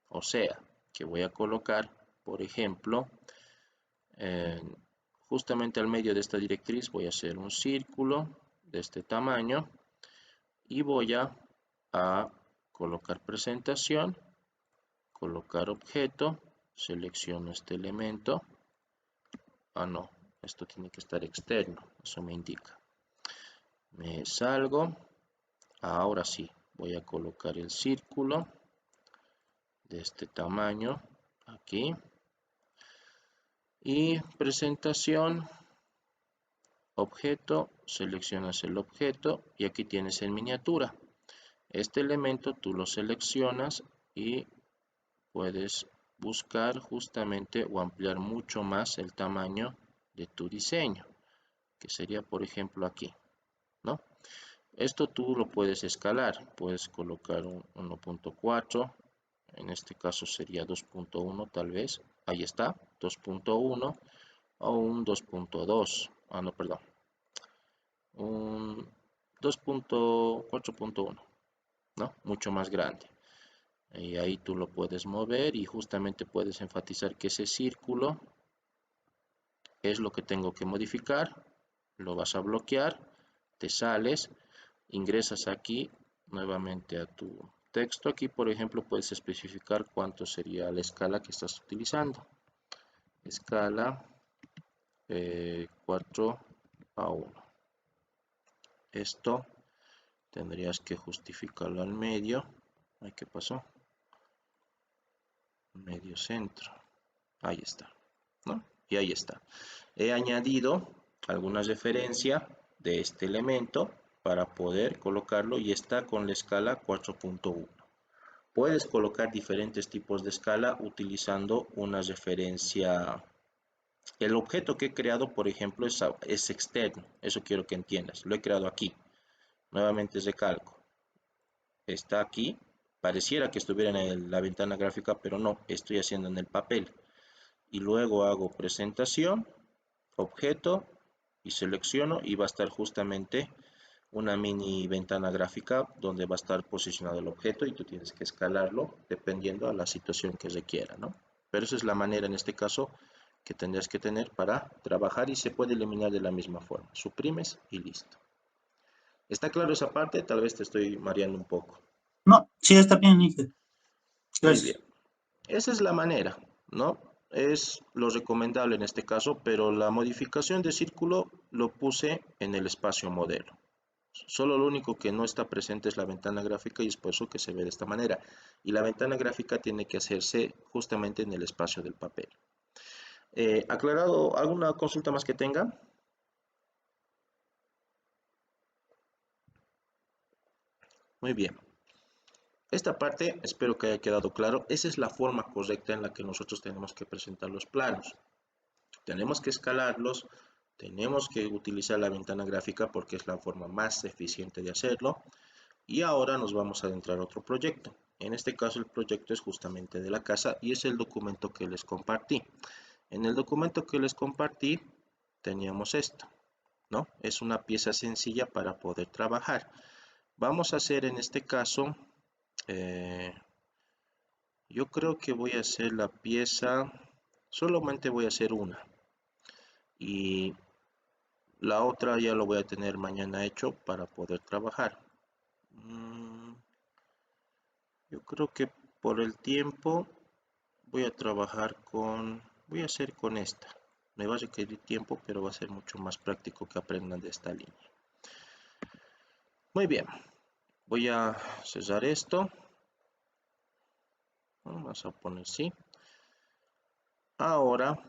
o sea, que voy a colocar, por ejemplo, justamente al medio de esta directriz voy a hacer un círculo de este tamaño y voy a colocar presentación, colocar objeto, selecciono este elemento, no, esto tiene que estar externo, eso me indica, me salgo, ahora sí, voy a colocar el círculo de este tamaño aquí, y presentación, objeto, seleccionas el objeto y aquí tienes en miniatura. Este elemento tú lo seleccionas y puedes buscar justamente o ampliar mucho más el tamaño de tu diseño, que sería por ejemplo aquí, ¿no? Esto tú lo puedes escalar, puedes colocar un 1.4, en este caso sería 2.1 tal vez, ahí está, 2.1 o un 2.2, no, perdón, un 2.4.1, ¿no? Mucho más grande. Y ahí tú lo puedes mover y justamente puedes enfatizar que ese círculo es lo que tengo que modificar, lo vas a bloquear, te sales, ingresas aquí nuevamente a tu texto. Aquí, por ejemplo, puedes especificar cuánto sería la escala que estás utilizando. Escala 4:1. Esto tendrías que justificarlo al medio. Ay, ¿qué pasó? Medio centro. Ahí está, ¿no? Y ahí está. He añadido alguna referencia de este elemento para poder colocarlo y está con la escala 4.1. Puedes colocar diferentes tipos de escala utilizando una referencia. El objeto que he creado, por ejemplo, es externo. Eso quiero que entiendas. Lo he creado aquí. Nuevamente recalco. Está aquí. Pareciera que estuviera en la ventana gráfica, pero no. Estoy haciendo en el papel. Y luego hago presentación, objeto, y selecciono y va a estar justamente una mini ventana gráfica donde va a estar posicionado el objeto y tú tienes que escalarlo dependiendo a la situación que requiera, ¿no? Pero esa es la manera en este caso que tendrías que tener para trabajar y se puede eliminar de la misma forma. Suprimes y listo. ¿Está claro esa parte? Tal vez te estoy mareando un poco. No, sí está bien, Inge. Muy bien. Gracias. Esa es la manera, ¿no? Es lo recomendable en este caso, pero la modificación de círculo lo puse en el espacio modelo. Solo lo único que no está presente es la ventana gráfica y es por eso que se ve de esta manera. Y la ventana gráfica tiene que hacerse justamente en el espacio del papel. ¿Aclarado alguna consulta más que tenga? Muy bien. Esta parte espero que haya quedado claro. Esa es la forma correcta en la que nosotros tenemos que presentar los planos. Tenemos que escalarlos, tenemos que utilizar la ventana gráfica porque es la forma más eficiente de hacerlo. Y ahora nos vamos a adentrar a otro proyecto. En este caso el proyecto es justamente de la casa y es el documento que les compartí. En el documento que les compartí teníamos esto, ¿no? Es una pieza sencilla para poder trabajar. Vamos a hacer en este caso, yo creo que voy a hacer la pieza, solamente voy a hacer una. Y la otra ya lo voy a tener mañana hecho para poder trabajar. Yo creo que por el tiempo voy a trabajar voy a hacer con esta. Me va a requerir tiempo, pero va a ser mucho más práctico que aprendan de esta línea. Muy bien, voy a cerrar esto. Vamos a poner sí. Ahora,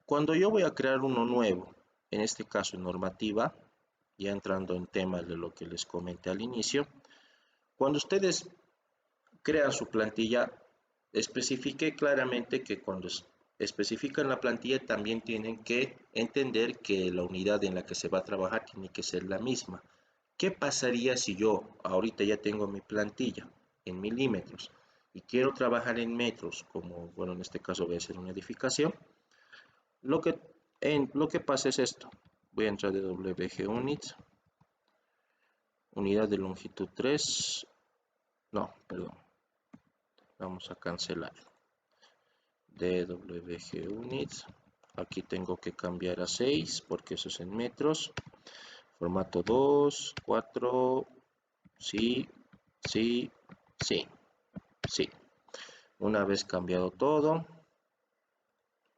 cuando yo voy a crear uno nuevo, en este caso en normativa, ya entrando en temas de lo que les comenté al inicio, cuando ustedes crean su plantilla, especifique claramente que cuando especifican la plantilla también tienen que entender que la unidad en la que se va a trabajar tiene que ser la misma. ¿Qué pasaría si yo ahorita ya tengo mi plantilla en milímetros y quiero trabajar en metros, como bueno en este caso voy a hacer una edificación? Lo que pasa es esto. Voy a entrar de WG Units, unidad de longitud 3, no, perdón, vamos a cancelar. DWG Units, aquí tengo que cambiar a 6 porque eso es en metros. Formato 2, 4, sí, sí, sí, sí. Una vez cambiado todo,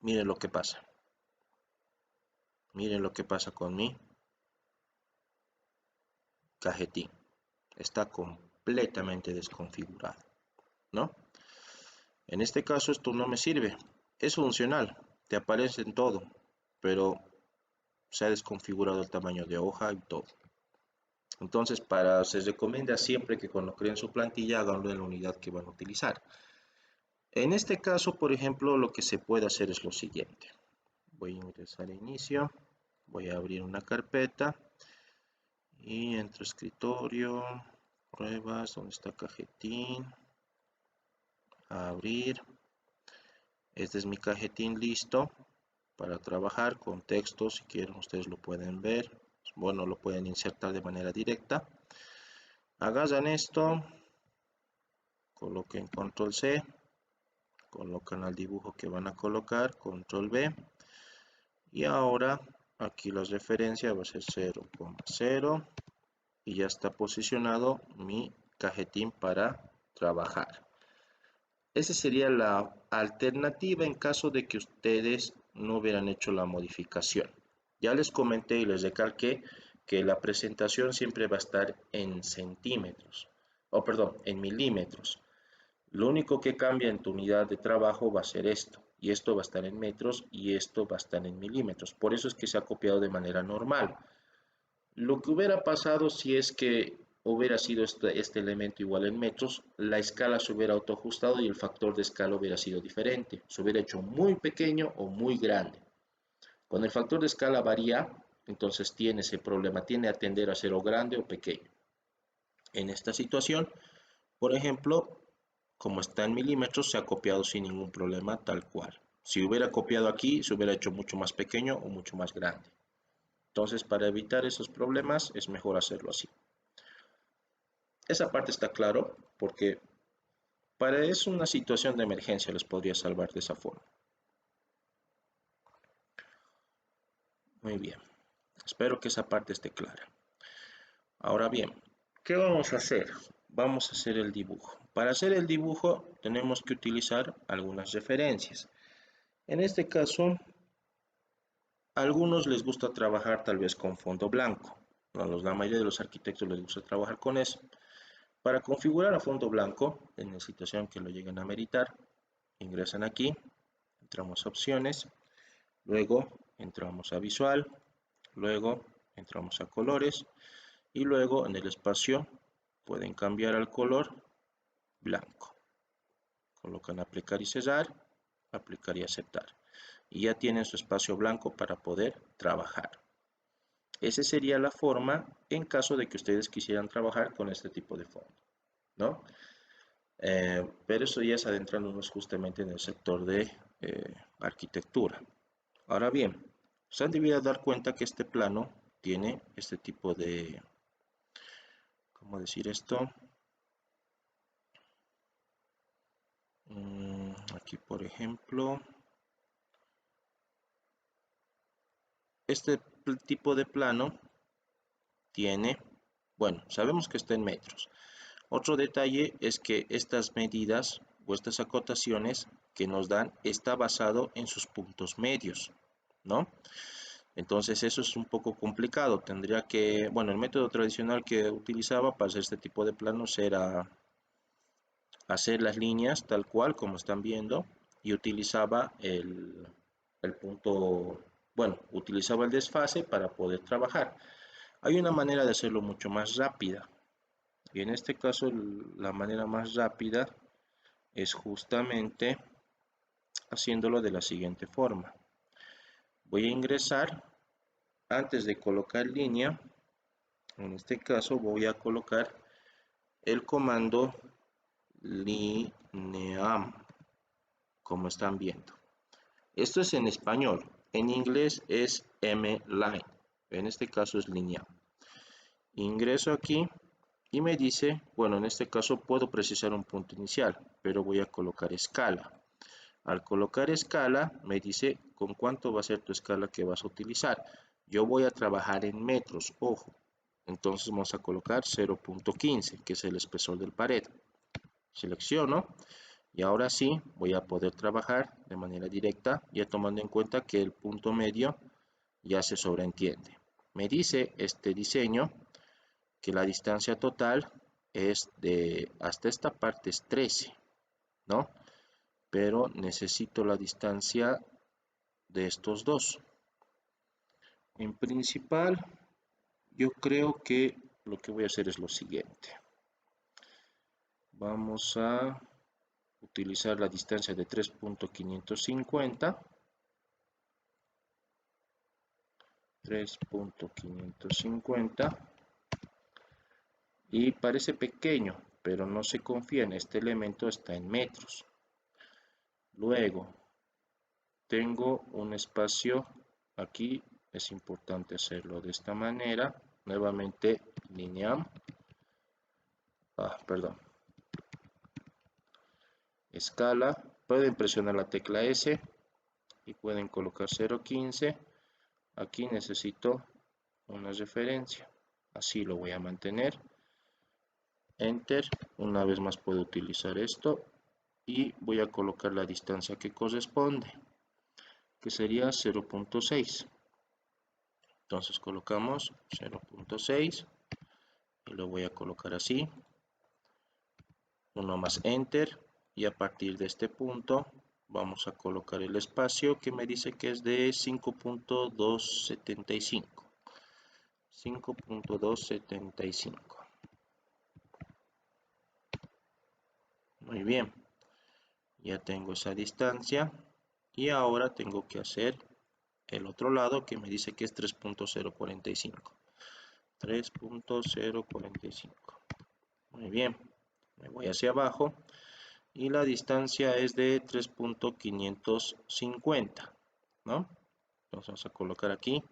miren lo que pasa. Miren lo que pasa con mi cajetín. Está completamente desconfigurado, ¿no? En este caso esto no me sirve. Es funcional, te aparece en todo, pero se ha desconfigurado el tamaño de hoja y todo. Entonces, se recomienda siempre que cuando creen su plantilla háganlo en la unidad que van a utilizar. En este caso, por ejemplo, lo que se puede hacer es lo siguiente. Voy a ingresar a inicio, voy a abrir una carpeta y entro a escritorio, pruebas, donde está cajetín, a abrir. Este es mi cajetín listo para trabajar con texto. Si quieren ustedes lo pueden ver, bueno, lo pueden insertar de manera directa. Agarran esto, coloquen control C, colocan al dibujo que van a colocar, control V, y ahora aquí la referencia va a ser 0,0 y ya está posicionado mi cajetín para trabajar. Esa sería la alternativa en caso de que ustedes no hubieran hecho la modificación. Ya les comenté y les recalqué que la presentación siempre va a estar en centímetros, o perdón, en milímetros. Lo único que cambia en tu unidad de trabajo va a ser esto, y esto va a estar en metros y esto va a estar en milímetros. Por eso es que se ha copiado de manera normal. Lo que hubiera pasado si es que hubiera sido este elemento igual en metros, la escala se hubiera autoajustado y el factor de escala hubiera sido diferente. Se hubiera hecho muy pequeño o muy grande. Cuando el factor de escala varía, entonces tiene ese problema, tiende a tender a ser o grande o pequeño. En esta situación, por ejemplo, como está en milímetros, se ha copiado sin ningún problema tal cual. Si hubiera copiado aquí, se hubiera hecho mucho más pequeño o mucho más grande. Entonces, para evitar esos problemas, es mejor hacerlo así. Esa parte está claro, porque es una situación de emergencia, les podría salvar de esa forma. Muy bien, espero que esa parte esté clara. Ahora bien, ¿qué vamos a hacer? Vamos a hacer el dibujo. Para hacer el dibujo tenemos que utilizar algunas referencias. En este caso, a algunos les gusta trabajar tal vez con fondo blanco. A la mayoría de los arquitectos les gusta trabajar con eso. Para configurar a fondo blanco, en la situación que lo lleguen a meritar, ingresan aquí, entramos a opciones, luego entramos a visual, luego entramos a colores y luego en el espacio pueden cambiar al color blanco. Colocan aplicar y cerrar, aplicar y aceptar. Y ya tienen su espacio blanco para poder trabajar. Esa sería la forma en caso de que ustedes quisieran trabajar con este tipo de fondo, ¿no? Pero eso ya es adentrándonos justamente en el sector de arquitectura. Ahora bien, se han debido dar cuenta que este plano tiene este tipo de, ¿cómo decir esto? Aquí, por ejemplo, este tipo de plano tiene, bueno, sabemos que está en metros. Otro detalle es que estas medidas o estas acotaciones que nos dan está basado en sus puntos medios, ¿no? Entonces eso es un poco complicado. Tendría que, bueno, el método tradicional que utilizaba para hacer este tipo de planos era hacer las líneas tal cual como están viendo y utilizaba el punto, bueno, utilizaba el desfase para poder trabajar. Hay una manera de hacerlo mucho más rápida y en este caso la manera más rápida es justamente haciéndolo de la siguiente forma. Voy a ingresar, antes de colocar línea, en este caso voy a colocar el comando lineam, como están viendo. Esto es en español, en inglés es mline, en este caso es lineam. Ingreso aquí y me dice, bueno, en este caso puedo precisar un punto inicial, pero voy a colocar escala. Al colocar escala, me dice con cuánto va a ser tu escala que vas a utilizar. Yo voy a trabajar en metros, ojo. Entonces vamos a colocar 0.15, que es el espesor del pared. Selecciono y ahora sí voy a poder trabajar de manera directa, ya tomando en cuenta que el punto medio ya se sobreentiende. Me dice este diseño que la distancia total es de, hasta esta parte es 13, ¿no? Pero necesito la distancia de estos dos. En principal, yo creo que lo que voy a hacer es lo siguiente. Vamos a utilizar la distancia de 3.550. 3.550 y parece pequeño, pero no se confíen, este elemento está en metros. Luego tengo un espacio aquí, es importante hacerlo de esta manera, nuevamente lineam, perdón, escala, pueden presionar la tecla S y pueden colocar 0.15, aquí necesito una referencia, así lo voy a mantener, Enter, una vez más puedo utilizar esto y voy a colocar la distancia que corresponde, que sería 0.6. Entonces colocamos 0.6 y lo voy a colocar así, uno más Enter y a partir de este punto vamos a colocar el espacio que me dice que es de 5.275. 5.275. Muy bien, ya tengo esa distancia y ahora tengo que hacer el otro lado que me dice que es 3.045. 3.045. Muy bien, me voy hacia abajo y la distancia es de 3.550, ¿no? Entonces vamos a colocar aquí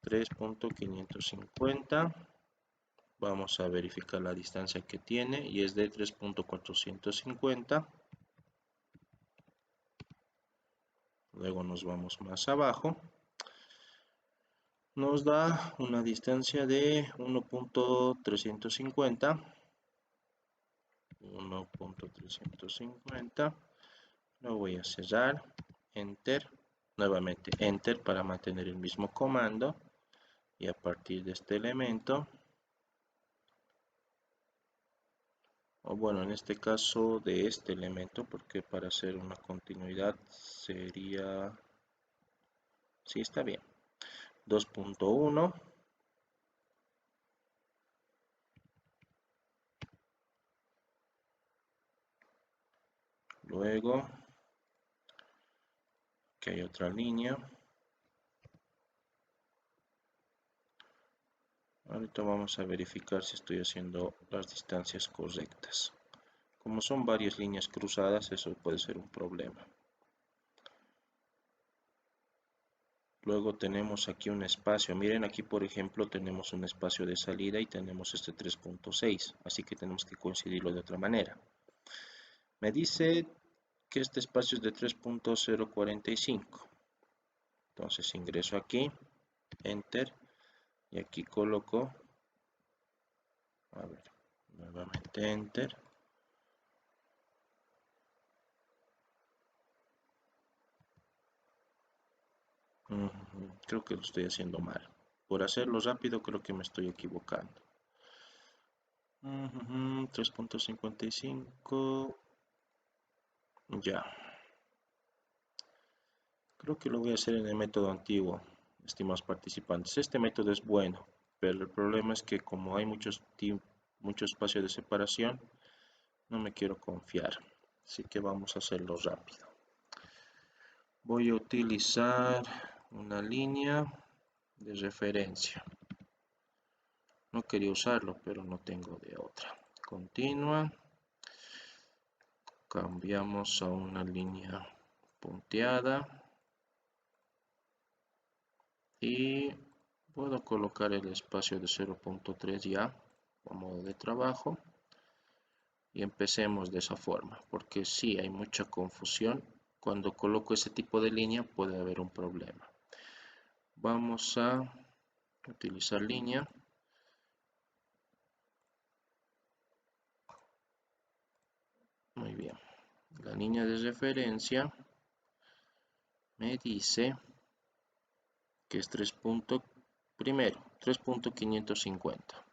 3.550. Vamos a verificar la distancia que tiene y es de 3.450. Luego nos vamos más abajo. Nos da una distancia de 1.350. 1.350. Lo voy a cerrar. Enter. Nuevamente Enter para mantener el mismo comando. Y a partir de este elemento, o bueno, en este caso de este elemento, porque para hacer una continuidad sería, sí, está bien, 2.1, luego que hay otra línea, ahorita vamos a verificar si estoy haciendo las distancias correctas. Como son varias líneas cruzadas, eso puede ser un problema. Luego tenemos aquí un espacio. Miren, aquí por ejemplo tenemos un espacio de salida y tenemos este 3.6. Así que tenemos que coincidirlo de otra manera. Me dice que este espacio es de 3.045. Entonces ingreso aquí, Enter, y aquí coloco, a ver, nuevamente Enter. Creo que lo estoy haciendo mal. Por hacerlo rápido creo que me estoy equivocando. 3.55. Ya. Creo que lo voy a hacer en el método antiguo, estimados participantes. Este método es bueno, pero el problema es que como hay mucho espacio de separación, no me quiero confiar. Así que vamos a hacerlo rápido. Voy a utilizar una línea de referencia. No quería usarlo, pero no tengo de otra. Continua. Cambiamos a una línea punteada. Y puedo colocar el espacio de 0.3 ya a modo de trabajo. Y empecemos de esa forma, porque sí hay mucha confusión. Cuando coloco ese tipo de línea puede haber un problema. Vamos a utilizar línea. Muy bien. La línea de referencia me dice que es 3.550.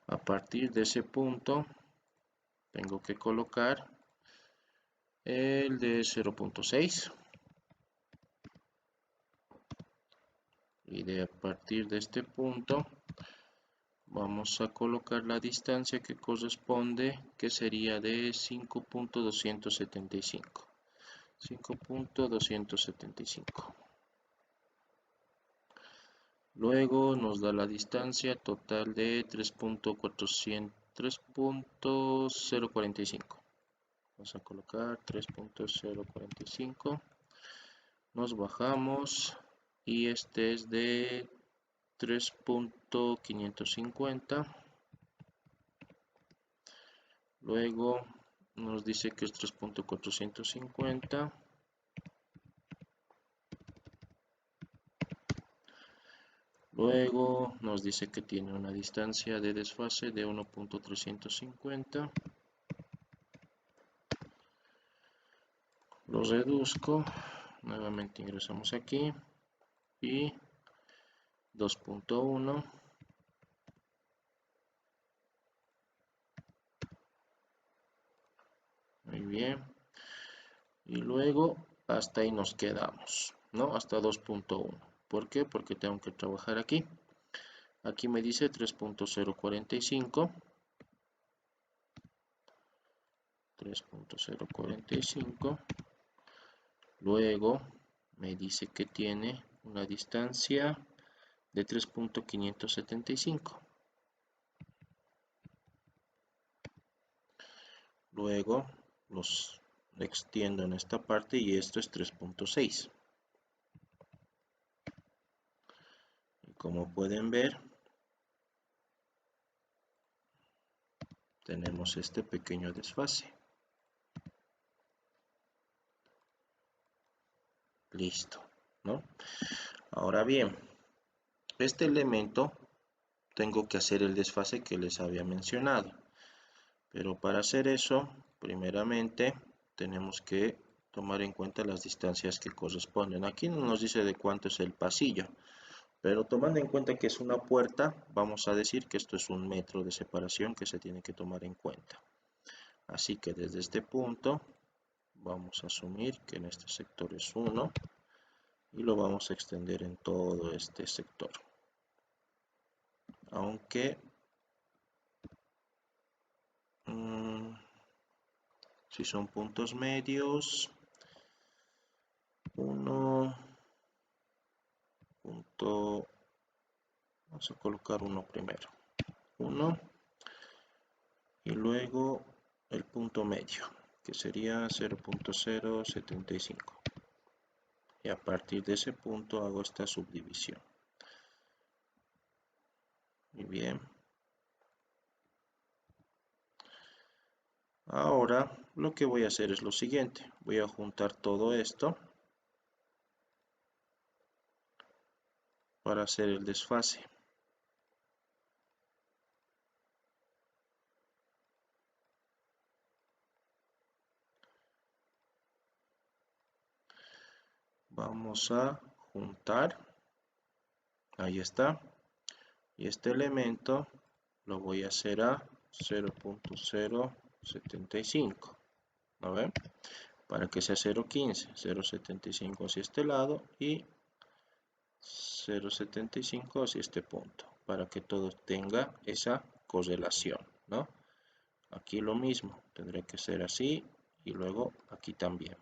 A partir de ese punto tengo que colocar el de 0.6 y a partir de este punto vamos a colocar la distancia que corresponde, que sería de 5.275. 5.275. Luego nos da la distancia total de 3.045. Vamos a colocar 3.045. Nos bajamos y este es de 3.550. Luego nos dice que es 3.450. Luego nos dice que tiene una distancia de desfase de 1.350. Lo reduzco. Nuevamente ingresamos aquí. Y 2.1. Muy bien. Y luego hasta ahí nos quedamos, ¿no? Hasta 2.1. ¿Por qué? Porque tengo que trabajar aquí. Aquí me dice 3.045. 3.045. Luego me dice que tiene una distancia de 3.575. Luego los extiendo en esta parte y esto es 3.6. Y como pueden ver, tenemos este pequeño desfase. Listo, ¿no? Ahora bien, este elemento tengo que hacer el desfase que les había mencionado. Pero para hacer eso, primeramente tenemos que tomar en cuenta las distancias que corresponden. Aquí no nos dice de cuánto es el pasillo, pero tomando en cuenta que es una puerta, vamos a decir que esto es 1 metro de separación que se tiene que tomar en cuenta. Así que desde este punto vamos a asumir que en este sector es 1 y lo vamos a extender en todo este sector. Aunque si son puntos medios, 1 punto, vamos a colocar 1 primero, 1 y luego el punto medio que sería 0.075 y a partir de ese punto hago esta subdivisión. Muy bien. Ahora lo que voy a hacer es lo siguiente, voy a juntar todo esto para hacer el desfase. Vamos a juntar. Ahí está. Y este elemento lo voy a hacer a 0.075. ¿No ven? Para que sea 0.15, 0.75 hacia este lado y 0.75 hacia este punto, para que todo tenga esa correlación, ¿no? Aquí lo mismo, tendrá que ser así y luego aquí también.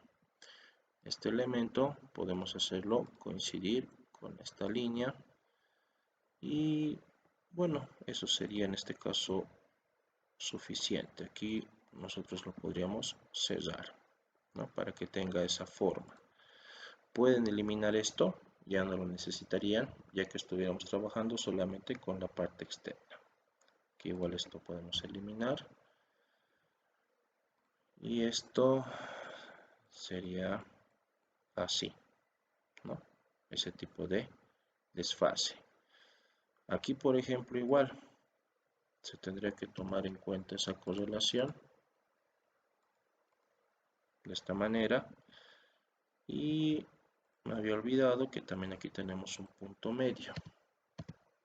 Este elemento podemos hacerlo coincidir con esta línea y bueno, eso sería en este caso suficiente. Aquí nosotros lo podríamos cerrar, ¿no? Para que tenga esa forma. Pueden eliminar esto, ya no lo necesitarían, ya que estuviéramos trabajando solamente con la parte externa. Aquí igual esto podemos eliminar. Y esto sería así, ¿no? Ese tipo de desfase. Aquí, por ejemplo, igual se tendría que tomar en cuenta esa correlación de esta manera. Y me había olvidado que también aquí tenemos un punto medio.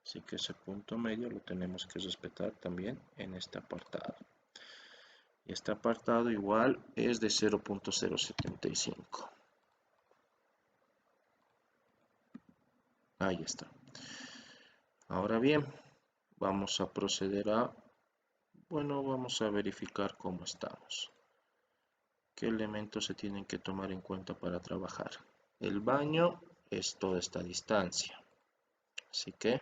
Así que ese punto medio lo tenemos que respetar también en este apartado. Y este apartado igual es de 0.075. Ahí está. Ahora bien, vamos a proceder a, bueno, vamos a verificar cómo estamos. ¿Qué elementos se tienen que tomar en cuenta para trabajar? El baño es toda esta distancia. Así que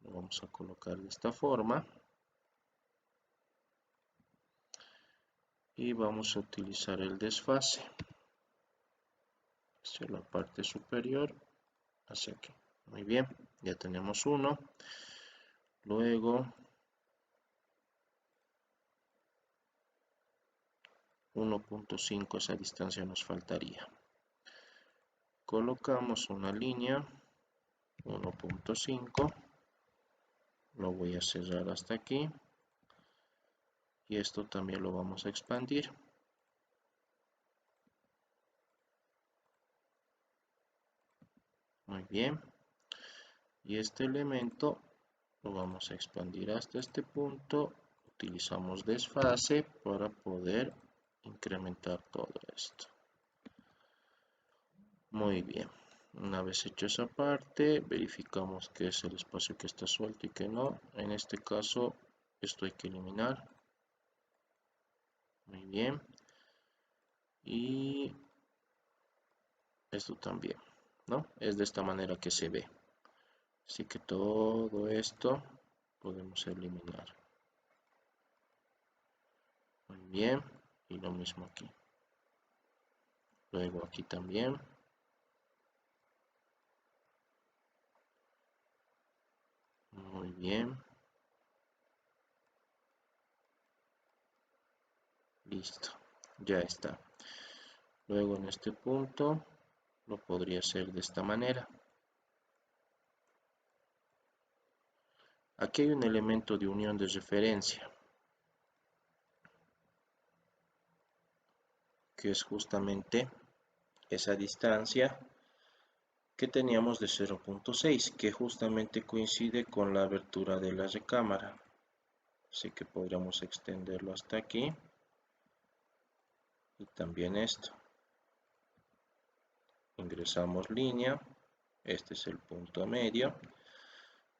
lo vamos a colocar de esta forma. Y vamos a utilizar el desfase hacia la parte superior, hacia aquí. Muy bien, ya tenemos uno. Luego 1.5, esa distancia nos faltaría. Colocamos una línea 1.5, lo voy a cerrar hasta aquí y esto también lo vamos a expandir. Muy bien, y este elemento lo vamos a expandir hasta este punto. Utilizamos desfase para poder incrementar todo esto. Muy bien, una vez hecho esa parte, verificamos que es el espacio que está suelto y que no. En este caso, esto hay que eliminar. Muy bien. Y esto también, ¿no? Es de esta manera que se ve. Así que todo esto podemos eliminar. Muy bien. Y lo mismo aquí. Luego aquí también. Muy bien. Listo. Ya está. Luego en este punto lo podría hacer de esta manera. Aquí hay un elemento de unión de referencia, que es justamente esa distancia que teníamos de 0.6, que justamente coincide con la abertura de la recámara. Así que podríamos extenderlo hasta aquí. Y también esto. Ingresamos línea. Este es el punto medio.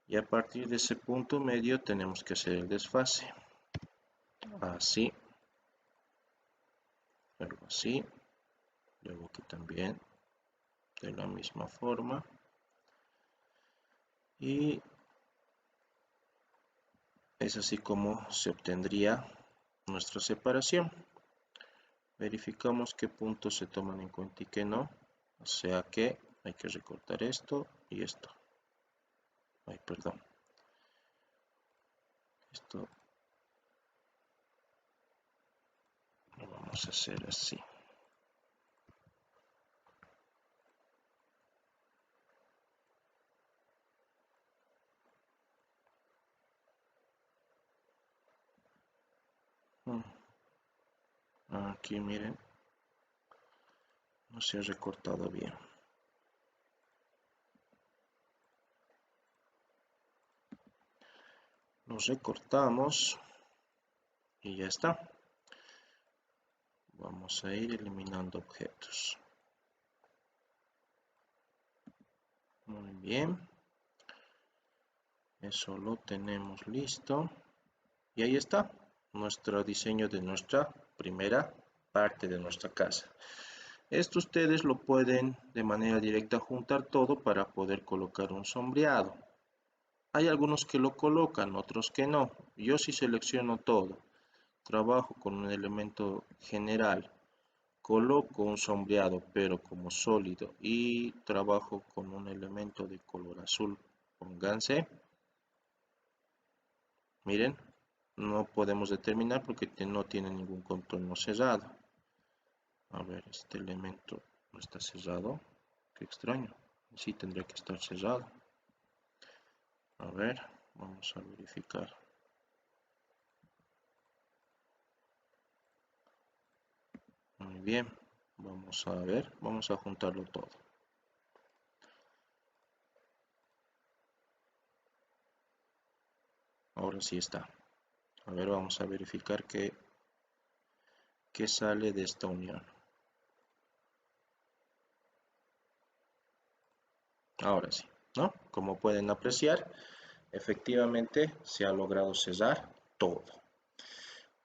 Y a partir de ese punto medio tenemos que hacer el desfase. Así. Luego así. Luego aquí también. De la misma forma. Y es así como se obtendría nuestra separación. Verificamos qué puntos se toman en cuenta y qué no. O sea que hay que recortar esto y esto. Ay, perdón. Esto lo vamos a hacer así. Aquí miren. No se ha recortado bien. Lo recortamos y ya está. Vamos a ir eliminando objetos. Muy bien. Eso lo tenemos listo. Y ahí está nuestro diseño de nuestra primera parte de nuestra casa. Esto ustedes lo pueden de manera directa juntar todo para poder colocar un sombreado. Hay algunos que lo colocan, otros que no. Yo sí selecciono todo. Trabajo con un elemento general. Coloco un sombreado pero como sólido y trabajo con un elemento de color azul. Pónganse. Miren, no podemos determinar porque no tiene ningún contorno cerrado. A ver, este elemento no está cerrado. Qué extraño. Sí tendría que estar cerrado. A ver, vamos a verificar. Muy bien, vamos a ver, vamos a juntarlo todo. Ahora sí está. A ver, vamos a verificar qué sale de esta unión. Ahora sí, ¿no? Como pueden apreciar, efectivamente se ha logrado cerrar todo.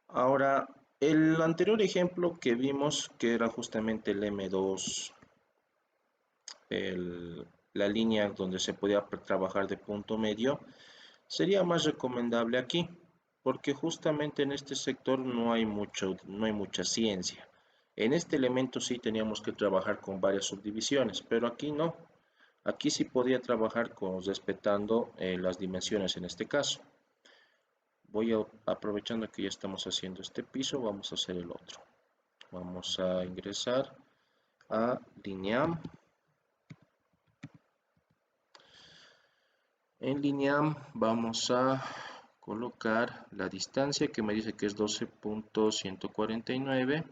Ahora, el anterior ejemplo que vimos, que era justamente el M2, la línea donde se podía trabajar de punto medio, sería más recomendable aquí, porque justamente en este sector no hay mucha ciencia. En este elemento sí teníamos que trabajar con varias subdivisiones, pero aquí no. Aquí sí podía trabajar respetando las dimensiones en este caso. Aprovechando que ya estamos haciendo este piso, vamos a hacer el otro. Vamos a ingresar a Lineam. En Lineam vamos a colocar la distancia que me dice que es 12.149.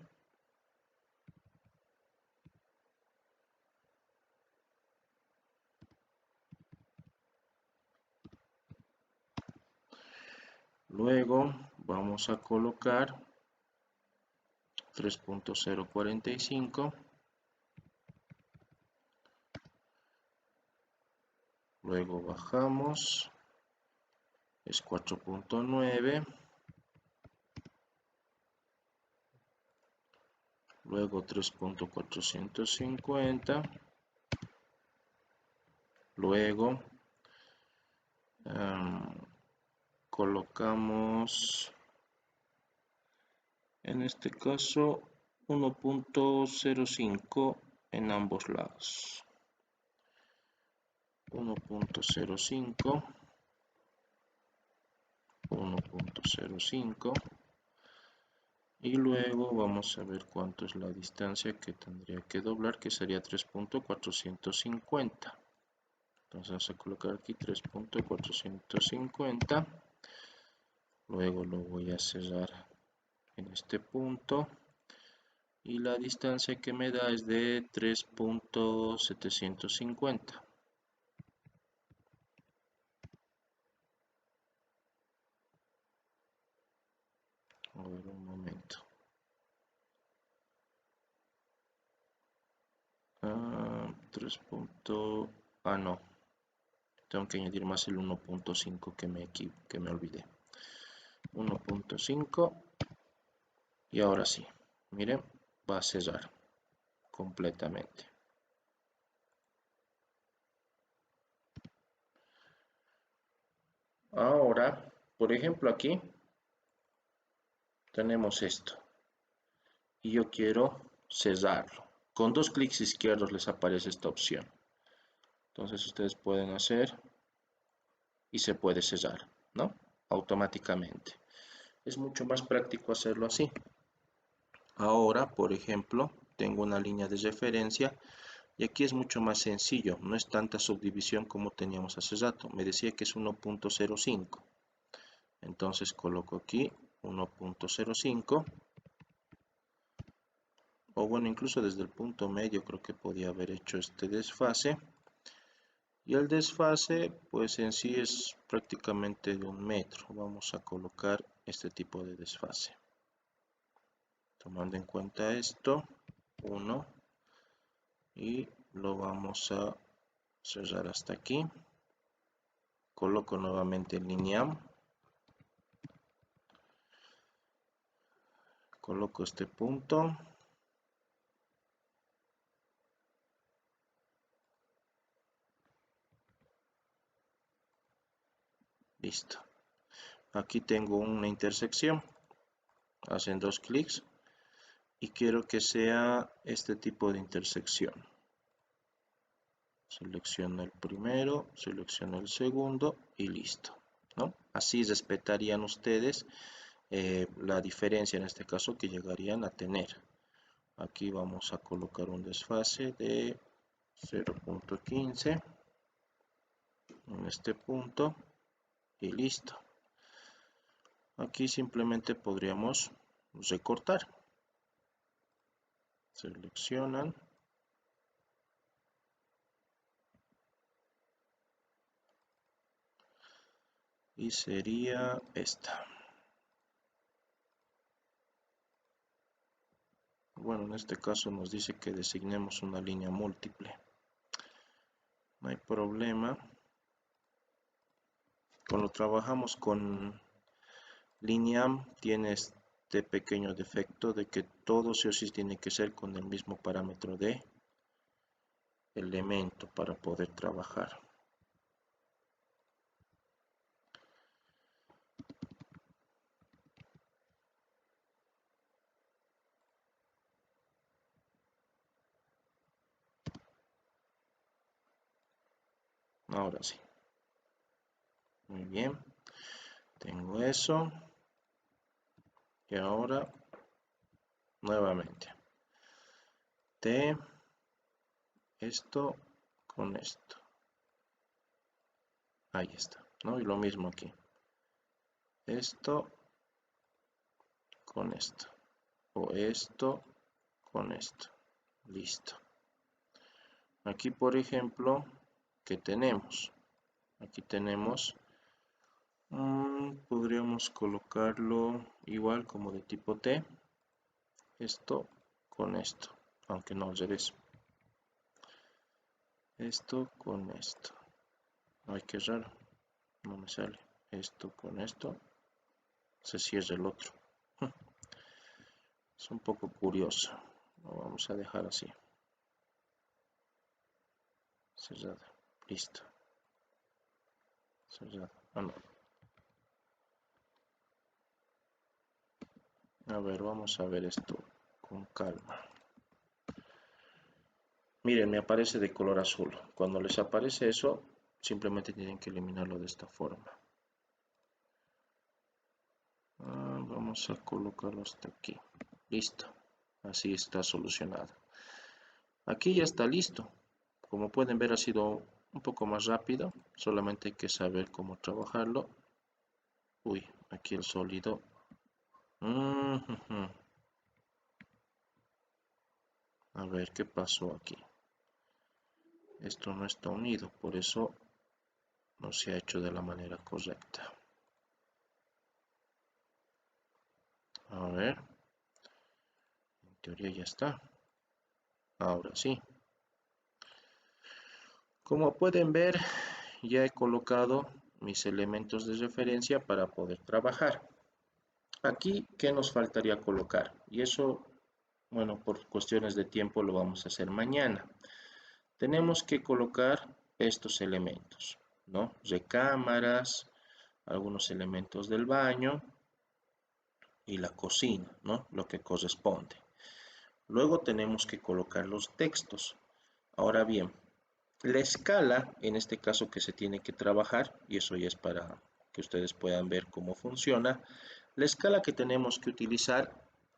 Luego vamos a colocar 3.045. Luego bajamos, es 4.9. Luego 3.450. Luego colocamos, en este caso, 1.05 en ambos lados. 1.05, 1.05, y luego vamos a ver cuánto es la distancia que tendría que doblar, que sería 3.450. Entonces vamos a colocar aquí 3.450. Luego lo voy a cerrar en este punto y la distancia que me da es de 3.750. A ver, un momento. No. Tengo que añadir más el 1.5 que me olvidé. 1.5. Y ahora sí, miren, va a cerrar completamente. Ahora, por ejemplo, aquí tenemos esto. Y yo quiero cerrarlo. Con dos clics izquierdos les aparece esta opción. Entonces ustedes pueden hacer y se puede cerrar, ¿no? Automáticamente. Es mucho más práctico hacerlo así. Ahora, por ejemplo, tengo una línea de referencia y aquí es mucho más sencillo. No es tanta subdivisión como teníamos hace rato. Me decía que es 1.05. Entonces coloco aquí 1.05. o bueno, incluso desde el punto medio creo que podía haber hecho este desfase. Y el desfase, pues en sí es prácticamente de 1 metro. Vamos a colocar este tipo de desfase. Tomando en cuenta esto, 1, y lo vamos a cerrar hasta aquí. Coloco nuevamente el lineal. Coloco este punto. Listo. Aquí tengo una intersección. Hacen 2 clics. Y quiero que sea este tipo de intersección. Selecciono el primero, selecciono el segundo y listo, ¿no? Así respetarían ustedes la diferencia en este caso que llegarían a tener. Aquí vamos a colocar un desfase de 0.15 en este punto y listo. Aquí simplemente podríamos recortar. Seleccionan. Y sería esta. Bueno, en este caso nos dice que designemos una línea múltiple. No hay problema. Cuando trabajamos con lineam tiene este pequeño defecto de que todo sí o sí tiene que ser con el mismo parámetro de elemento para poder trabajar. Ahora sí. Muy bien. Tengo eso. Y ahora, nuevamente. T, esto con esto. Ahí está, ¿no? Y lo mismo aquí. Esto con esto. O esto con esto. Listo. Aquí, por ejemplo, ¿qué tenemos? Aquí tenemos, podríamos colocarlo igual como de tipo T. Esto con esto, aunque no al revés. Esto con esto. Ay, qué raro. No me sale. Esto con esto. Se cierra el otro. Es un poco curioso. Lo vamos a dejar así. Cerrada. Listo. Cerrada. Ah, no. A ver, vamos a ver esto con calma. Miren, me aparece de color azul. Cuando les aparece eso, simplemente tienen que eliminarlo de esta forma. Vamos a colocarlo hasta aquí. Listo. Así está solucionado. Aquí ya está listo. Como pueden ver, ha sido un poco más rápido. Solamente hay que saber cómo trabajarlo. Uy, aquí el sólido. A ver, ¿qué pasó aquí? Esto no está unido, por eso no se ha hecho de la manera correcta. A ver. En teoría ya está. Ahora sí. Como pueden ver, ya he colocado mis elementos de referencia para poder trabajar. Aquí, ¿qué nos faltaría colocar? Y eso, bueno, por cuestiones de tiempo lo vamos a hacer mañana. Tenemos que colocar estos elementos, ¿no? Recámaras, algunos elementos del baño y la cocina, ¿no? Lo que corresponde. Luego tenemos que colocar los textos. Ahora bien, la escala, en este caso que se tiene que trabajar, y eso ya es para que ustedes puedan ver cómo funciona, la escala que tenemos que utilizar,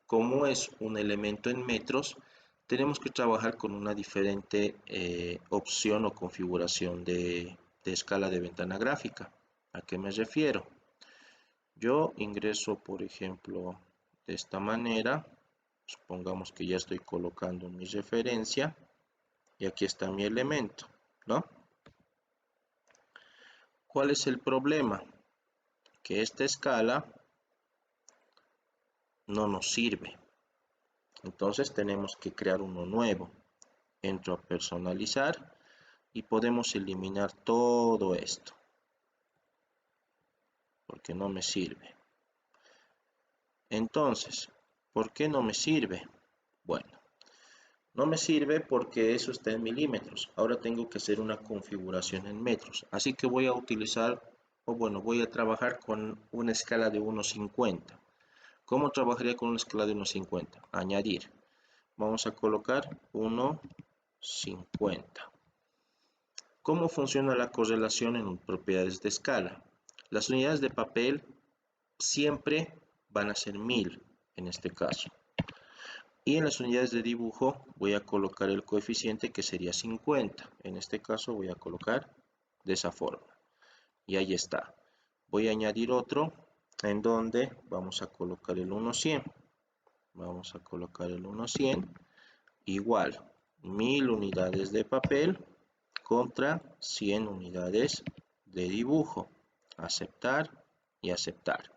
como es un elemento en metros, tenemos que trabajar con una diferente opción o configuración de escala de ventana gráfica. ¿A qué me refiero? Yo ingreso, por ejemplo, de esta manera Supongamos que ya estoy colocando mi referencia y aquí está mi elemento, ¿no? ¿Cuál es el problema? Que esta escala no nos sirve. Entonces tenemos que crear uno nuevo. Entro a personalizar y podemos eliminar todo esto, porque no me sirve. Entonces, ¿por qué no me sirve? Bueno, no me sirve porque eso está en milímetros. Ahora tengo que hacer una configuración en metros. Así que voy a utilizar, voy a trabajar con una escala de 1.50. ¿Cómo trabajaría con una escala de 1.50? Añadir. Vamos a colocar 1.50. ¿Cómo funciona la correlación en propiedades de escala? Las unidades de papel siempre van a ser 1000 en este caso. Y en las unidades de dibujo voy a colocar el coeficiente que sería 50. En este caso voy a colocar de esa forma. Y ahí está. Voy a añadir otro en donde vamos a colocar el 1.100. Vamos a colocar el 1.100 igual 1000 unidades de papel contra 100 unidades de dibujo. Aceptar y aceptar.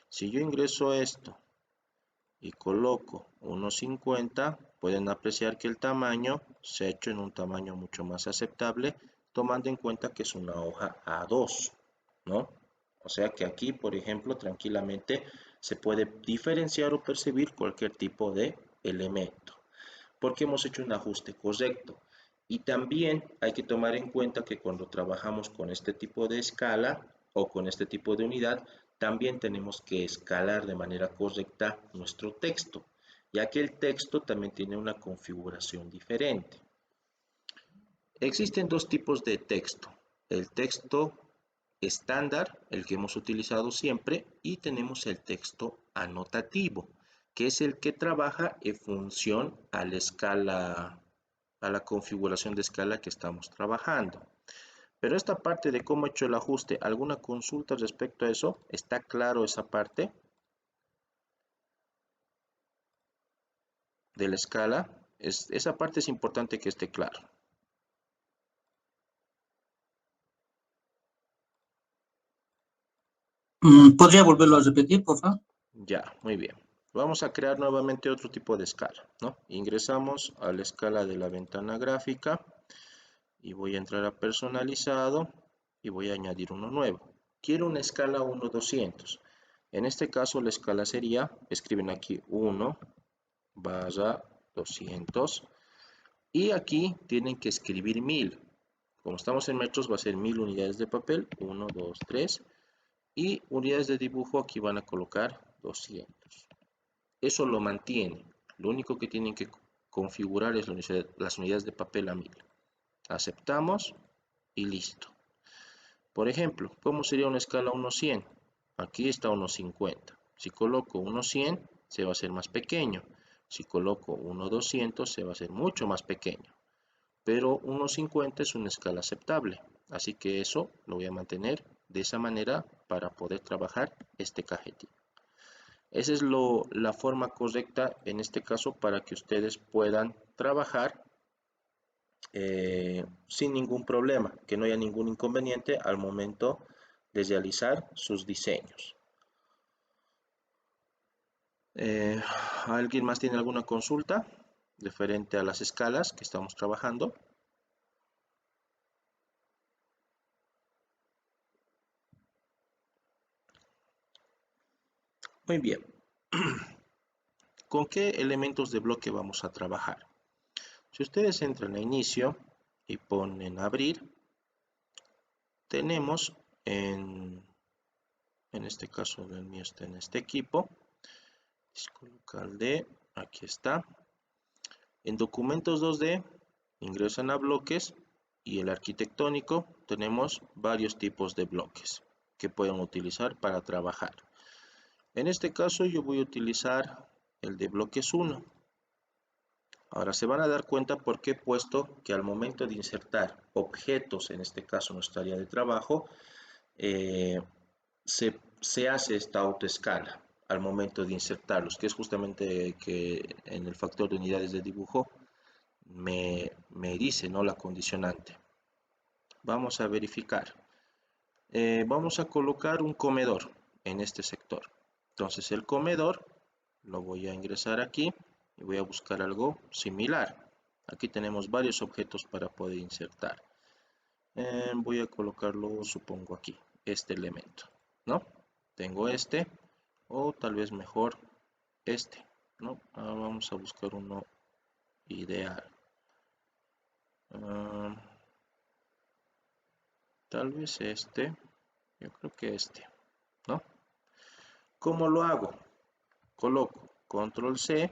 Si yo ingreso esto y coloco 1.50, pueden apreciar que el tamaño se ha hecho en un tamaño mucho más aceptable, tomando en cuenta que es una hoja A2, ¿no? O sea que aquí, por ejemplo, tranquilamente se puede diferenciar o percibir cualquier tipo de elemento, porque hemos hecho un ajuste correcto. Y también hay que tomar en cuenta que cuando trabajamos con este tipo de escala o con este tipo de unidad, también tenemos que escalar de manera correcta nuestro texto, ya que el texto también tiene una configuración diferente. Existen dos tipos de texto: el texto estándar, el que hemos utilizado siempre, y tenemos el texto anotativo, que es el que trabaja en función a la escala, a la configuración de escala que estamos trabajando. Pero esta parte de cómo he hecho el ajuste, ¿alguna consulta respecto a eso? ¿Está claro esa parte de la escala? Esa parte es importante que esté claro. ¿Podría volverlo a repetir, por favor? Ya, muy bien. Vamos a crear nuevamente otro tipo de escala, ¿no? Ingresamos a la escala de la ventana gráfica y voy a entrar a personalizado y voy a añadir uno nuevo. Quiero una escala 1/200. En este caso la escala sería, escriben aquí 1/200 y aquí tienen que escribir 1000. Como estamos en metros va a ser 1000 unidades de papel, 1, 2, 3, y unidades de dibujo aquí van a colocar 200. Eso lo mantiene. Lo único que tienen que configurar es las unidades de papel a 1000. Aceptamos y listo. Por ejemplo, ¿cómo sería una escala 1/100? Aquí está 1/50. Si coloco 1/100 se va a hacer más pequeño. Si coloco 1/200 se va a hacer mucho más pequeño. Pero 1/50 es una escala aceptable. Así que eso lo voy a mantener de esa manera para poder trabajar este cajetín. Esa es la forma correcta en este caso para que ustedes puedan trabajar sin ningún problema, que no haya ningún inconveniente al momento de realizar sus diseños. ¿Alguien más tiene alguna consulta referente a las escalas que estamos trabajando? Muy bien. ¿Con qué elementos de bloque vamos a trabajar? Si ustedes entran a inicio y ponen abrir, tenemos en este caso el mío está en este equipo, colocar D, aquí está. En documentos 2D ingresan a bloques y el arquitectónico tenemos varios tipos de bloques que pueden utilizar para trabajar. En este caso yo voy a utilizar el de bloques 1. Ahora se van a dar cuenta por qué he puesto que al momento de insertar objetos, en este caso nuestra área de trabajo, se hace esta autoescala. al momento de insertarlos, que es justamente que en el factor de unidades de dibujo me dice, ¿no?, la condicionante. Vamos a verificar. Vamos a colocar un comedor en este sector. Entonces el comedor lo voy a ingresar aquí y voy a buscar algo similar. Aquí tenemos varios objetos para poder insertar. Voy a colocarlo, supongo, aquí, este elemento, ¿no? Tengo este, o tal vez mejor este, ¿no? Vamos a buscar uno ideal. Tal vez este, yo creo que este, ¿no? ¿Cómo lo hago? Coloco control C,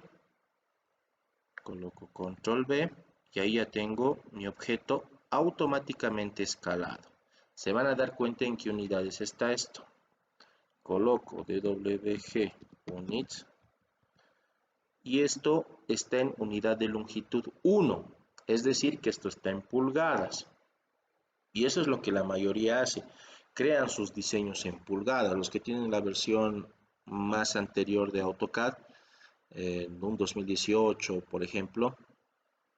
coloco control V y ahí ya tengo mi objeto automáticamente escalado. Se van a dar cuenta en qué unidades está esto. Coloco DWG units y esto está en unidad de longitud 1, es decir que esto está en pulgadas. Y eso es lo que la mayoría hace, crean sus diseños en pulgadas. Los que tienen la versión más anterior de AutoCAD, en un 2018 por ejemplo,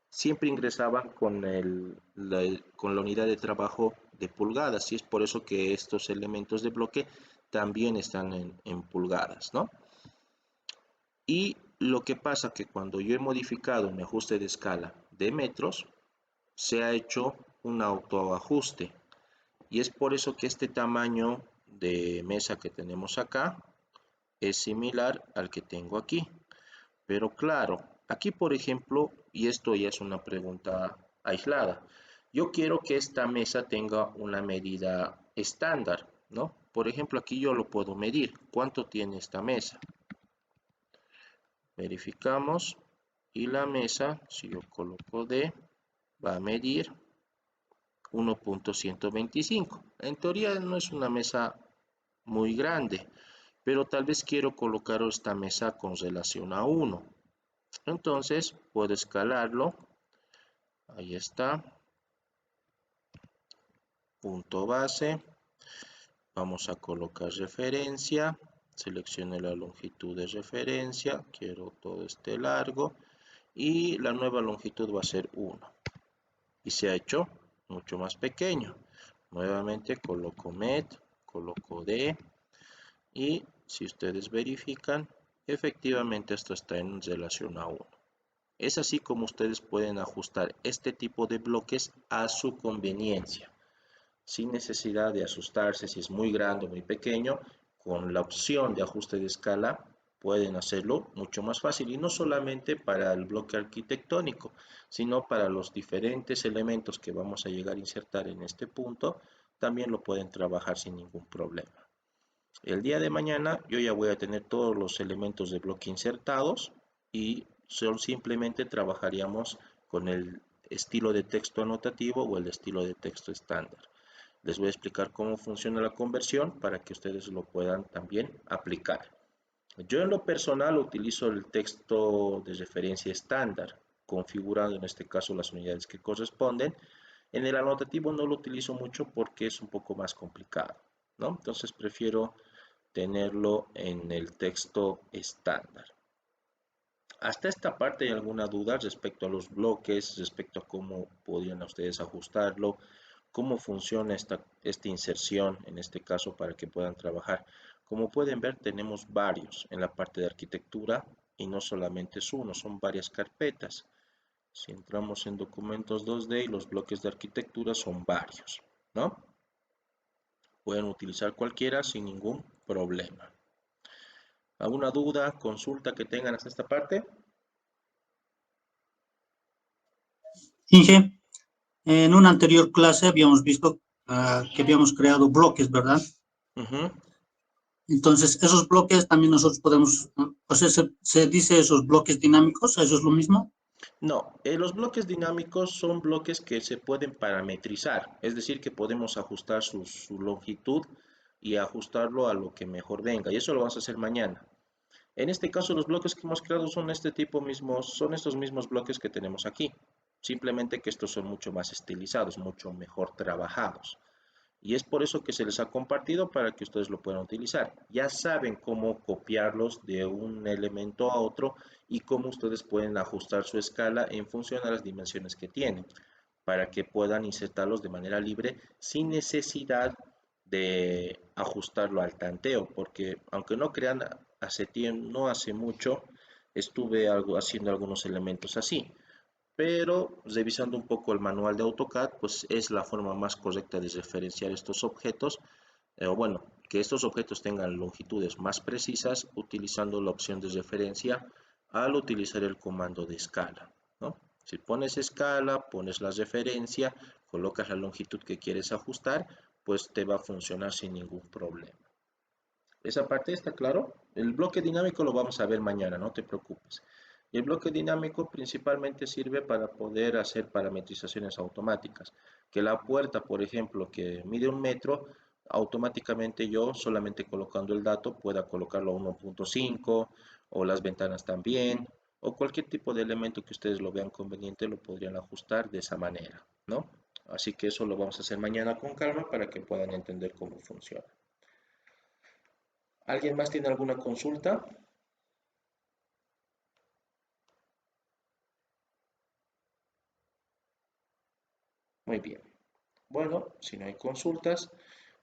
siempre ingresaban con la unidad de trabajo de pulgadas, y es por eso que estos elementos de bloque también están en pulgadas, ¿no? Y lo que pasa que cuando yo he modificado mi ajuste de escala de metros, se ha hecho un autoajuste, y es por eso que este tamaño de mesa que tenemos acá es similar al que tengo aquí. Pero claro, aquí por ejemplo, y esto ya es una pregunta aislada, yo quiero que esta mesa tenga una medida estándar, ¿no? Por ejemplo, aquí yo lo puedo medir. ¿Cuánto tiene esta mesa? Verificamos y la mesa, si yo coloco D, va a medir 1.125. En teoría no es una mesa muy grande, pero tal vez quiero colocar esta mesa con relación a 1. Entonces puedo escalarlo. Ahí está. Punto base. Vamos a colocar referencia. Seleccione la longitud de referencia. Quiero todo este largo. Y la nueva longitud va a ser 1. Y se ha hecho mucho más pequeño. Nuevamente coloco MET, coloco D. Y si ustedes verifican, efectivamente esto está en relación a 1. Es así como ustedes pueden ajustar este tipo de bloques a su conveniencia, sin necesidad de asustarse si es muy grande o muy pequeño. Con la opción de ajuste de escala pueden hacerlo mucho más fácil, y no solamente para el bloque arquitectónico, sino para los diferentes elementos que vamos a llegar a insertar en este punto, también lo pueden trabajar sin ningún problema. El día de mañana yo ya voy a tener todos los elementos de bloque insertados y simplemente trabajaríamos con el estilo de texto anotativo o el estilo de texto estándar. Les voy a explicar cómo funciona la conversión para que ustedes lo puedan también aplicar. Yo en lo personal utilizo el texto de referencia estándar, configurando en este caso las unidades que corresponden. En el anotativo no lo utilizo mucho porque es un poco más complicado, ¿no? Entonces prefiero tenerlo en el texto estándar. Hasta esta parte, ¿hay alguna duda respecto a los bloques, respecto a cómo podrían ustedes ajustarlo, cómo funciona esta inserción en este caso para que puedan trabajar? Como pueden ver, tenemos varios en la parte de arquitectura y no solamente es uno, son varias carpetas. Si entramos en documentos 2D y los bloques de arquitectura son varios, ¿no? Pueden utilizar cualquiera sin ningún problema. ¿Alguna duda, consulta que tengan hasta esta parte? Inge, en una anterior clase habíamos visto que habíamos creado bloques, ¿verdad? Entonces, esos bloques también nosotros podemos, o sea, se dice esos bloques dinámicos, ¿eso es lo mismo? No, los bloques dinámicos son bloques que se pueden parametrizar, es decir, que podemos ajustar su longitud y ajustarlo a lo que mejor venga, y eso lo vamos a hacer mañana. En este caso, los bloques que hemos creado son son estos mismos bloques que tenemos aquí, simplemente que estos son mucho más estilizados, mucho mejor trabajados. Y es por eso que se les ha compartido para que ustedes lo puedan utilizar. Ya saben cómo copiarlos de un elemento a otro y cómo ustedes pueden ajustar su escala en función a las dimensiones que tienen, para que puedan insertarlos de manera libre sin necesidad de ajustarlo al tanteo, porque aunque no crean, no hace mucho, estuve haciendo algunos elementos así, pero revisando un poco el manual de AutoCAD, pues es la forma más correcta de referenciar estos objetos, o bueno, que estos objetos tengan longitudes más precisas utilizando la opción de referencia al utilizar el comando de escala, ¿no? Si pones escala, pones la referencia, colocas la longitud que quieres ajustar, pues te va a funcionar sin ningún problema. Esa parte está claro. El bloque dinámico lo vamos a ver mañana, no te preocupes. Y el bloque dinámico principalmente sirve para poder hacer parametrizaciones automáticas. Que la puerta, por ejemplo, que mide 1 metro, automáticamente yo, solamente colocando el dato, pueda colocarlo a 1.5 o las ventanas también, o cualquier tipo de elemento que ustedes lo vean conveniente, lo podrían ajustar de esa manera, ¿no? Así que eso lo vamos a hacer mañana con calma para que puedan entender cómo funciona. ¿Alguien más tiene alguna consulta? Muy bien. Bueno, si no hay consultas,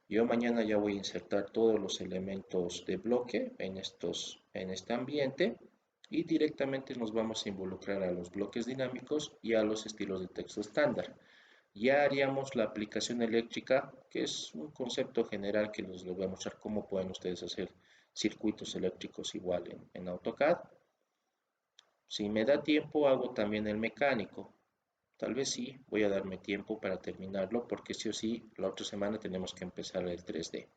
yo mañana ya voy a insertar todos los elementos de bloque en este ambiente y directamente nos vamos a involucrar a los bloques dinámicos y a los estilos de texto estándar. Ya haríamos la aplicación eléctrica, que es un concepto general que les voy a mostrar cómo pueden ustedes hacer circuitos eléctricos igual en AutoCAD. Si me da tiempo, hago también el mecánico. Tal vez sí, voy a darme tiempo para terminarlo, porque sí o sí, la otra semana tenemos que empezar el 3D.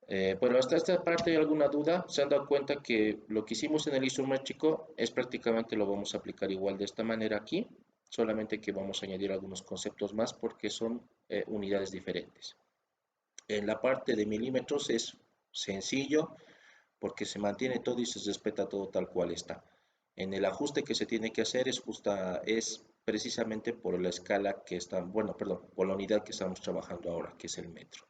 Pero hasta esta parte, ¿hay alguna duda? ¿Se han dado cuenta que lo que hicimos en el isométrico es prácticamente lo vamos a aplicar igual de esta manera aquí? Solamente que vamos a añadir algunos conceptos más porque son unidades diferentes. En la parte de milímetros es sencillo, porque se mantiene todo y se respeta todo tal cual está. En el ajuste que se tiene que hacer es precisamente por la escala que están, bueno, perdón, por la unidad que estamos trabajando ahora, que es el metro.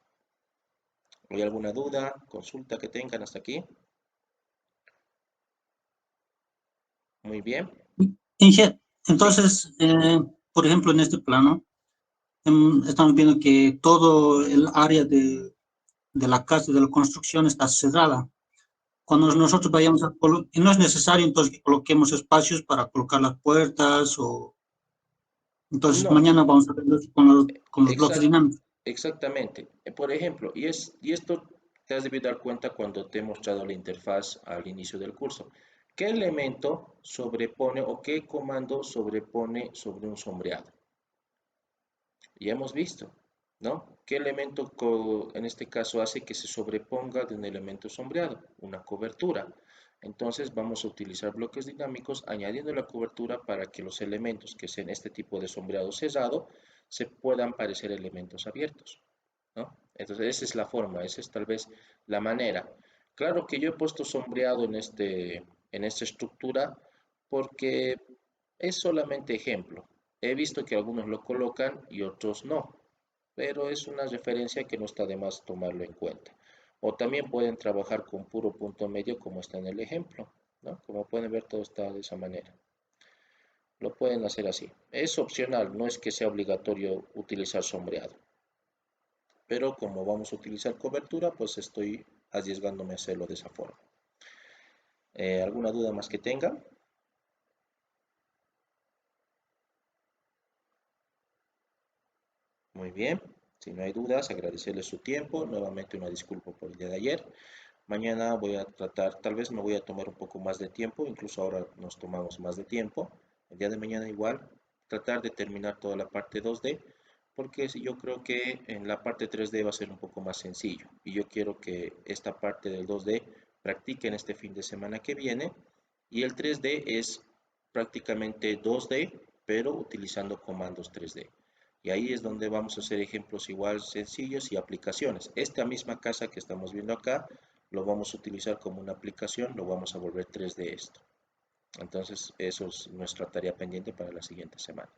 ¿Hay alguna duda, consulta que tengan hasta aquí? Muy bien. Inge, Sí. entonces, por ejemplo, en este plano, estamos viendo que todo el área de la casa, de la construcción está cerrada. Cuando Ujú. nosotros vayamos a colocar, y no es necesario entonces que coloquemos espacios para colocar las puertas o entonces No, mañana vamos a ver con los bloques exact- dinámicos. exactamente. Por ejemplo, y esto te has debido dar cuenta cuando te he mostrado la interfaz al inicio del curso. ¿Qué elemento sobrepone o qué comando sobrepone sobre un sombreado? Ya hemos visto, ¿no? ¿Qué elemento en este caso hace que se sobreponga de un elemento sombreado? Una cobertura. Entonces vamos a utilizar bloques dinámicos añadiendo la cobertura para que los elementos que sean este tipo de sombreado cerrado se puedan parecer elementos abiertos, ¿no? Entonces esa es la forma, esa es tal vez la manera. Claro que yo he puesto sombreado en esta estructura porque es solamente ejemplo. He visto que algunos lo colocan y otros no, pero es una referencia que no está de más tomarlo en cuenta. O también pueden trabajar con puro punto medio como está en el ejemplo, ¿no? Como pueden ver, todo está de esa manera. Lo pueden hacer así. Es opcional, no es que sea obligatorio utilizar sombreado. Pero como vamos a utilizar cobertura, pues estoy arriesgándome a hacerlo de esa forma. ¿Alguna duda más que tenga? Muy bien, si no hay dudas, agradecerles su tiempo. Nuevamente una disculpa por el día de ayer. Mañana voy a tratar, tal vez me voy a tomar un poco más de tiempo, incluso ahora nos tomamos más de tiempo. El día de mañana igual, tratar de terminar toda la parte 2D, porque yo creo que en la parte 3D va a ser un poco más sencillo. Y yo quiero que esta parte del 2D practiquen este fin de semana que viene. Y el 3D es prácticamente 2D, pero utilizando comandos 3D. Y ahí es donde vamos a hacer ejemplos igual sencillos y aplicaciones. Esta misma casa que estamos viendo acá, lo vamos a utilizar como una aplicación, lo vamos a volver 3D esto. Entonces, eso es nuestra tarea pendiente para la siguiente semana.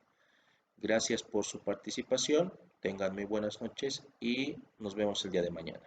Gracias por su participación, tengan muy buenas noches y nos vemos el día de mañana.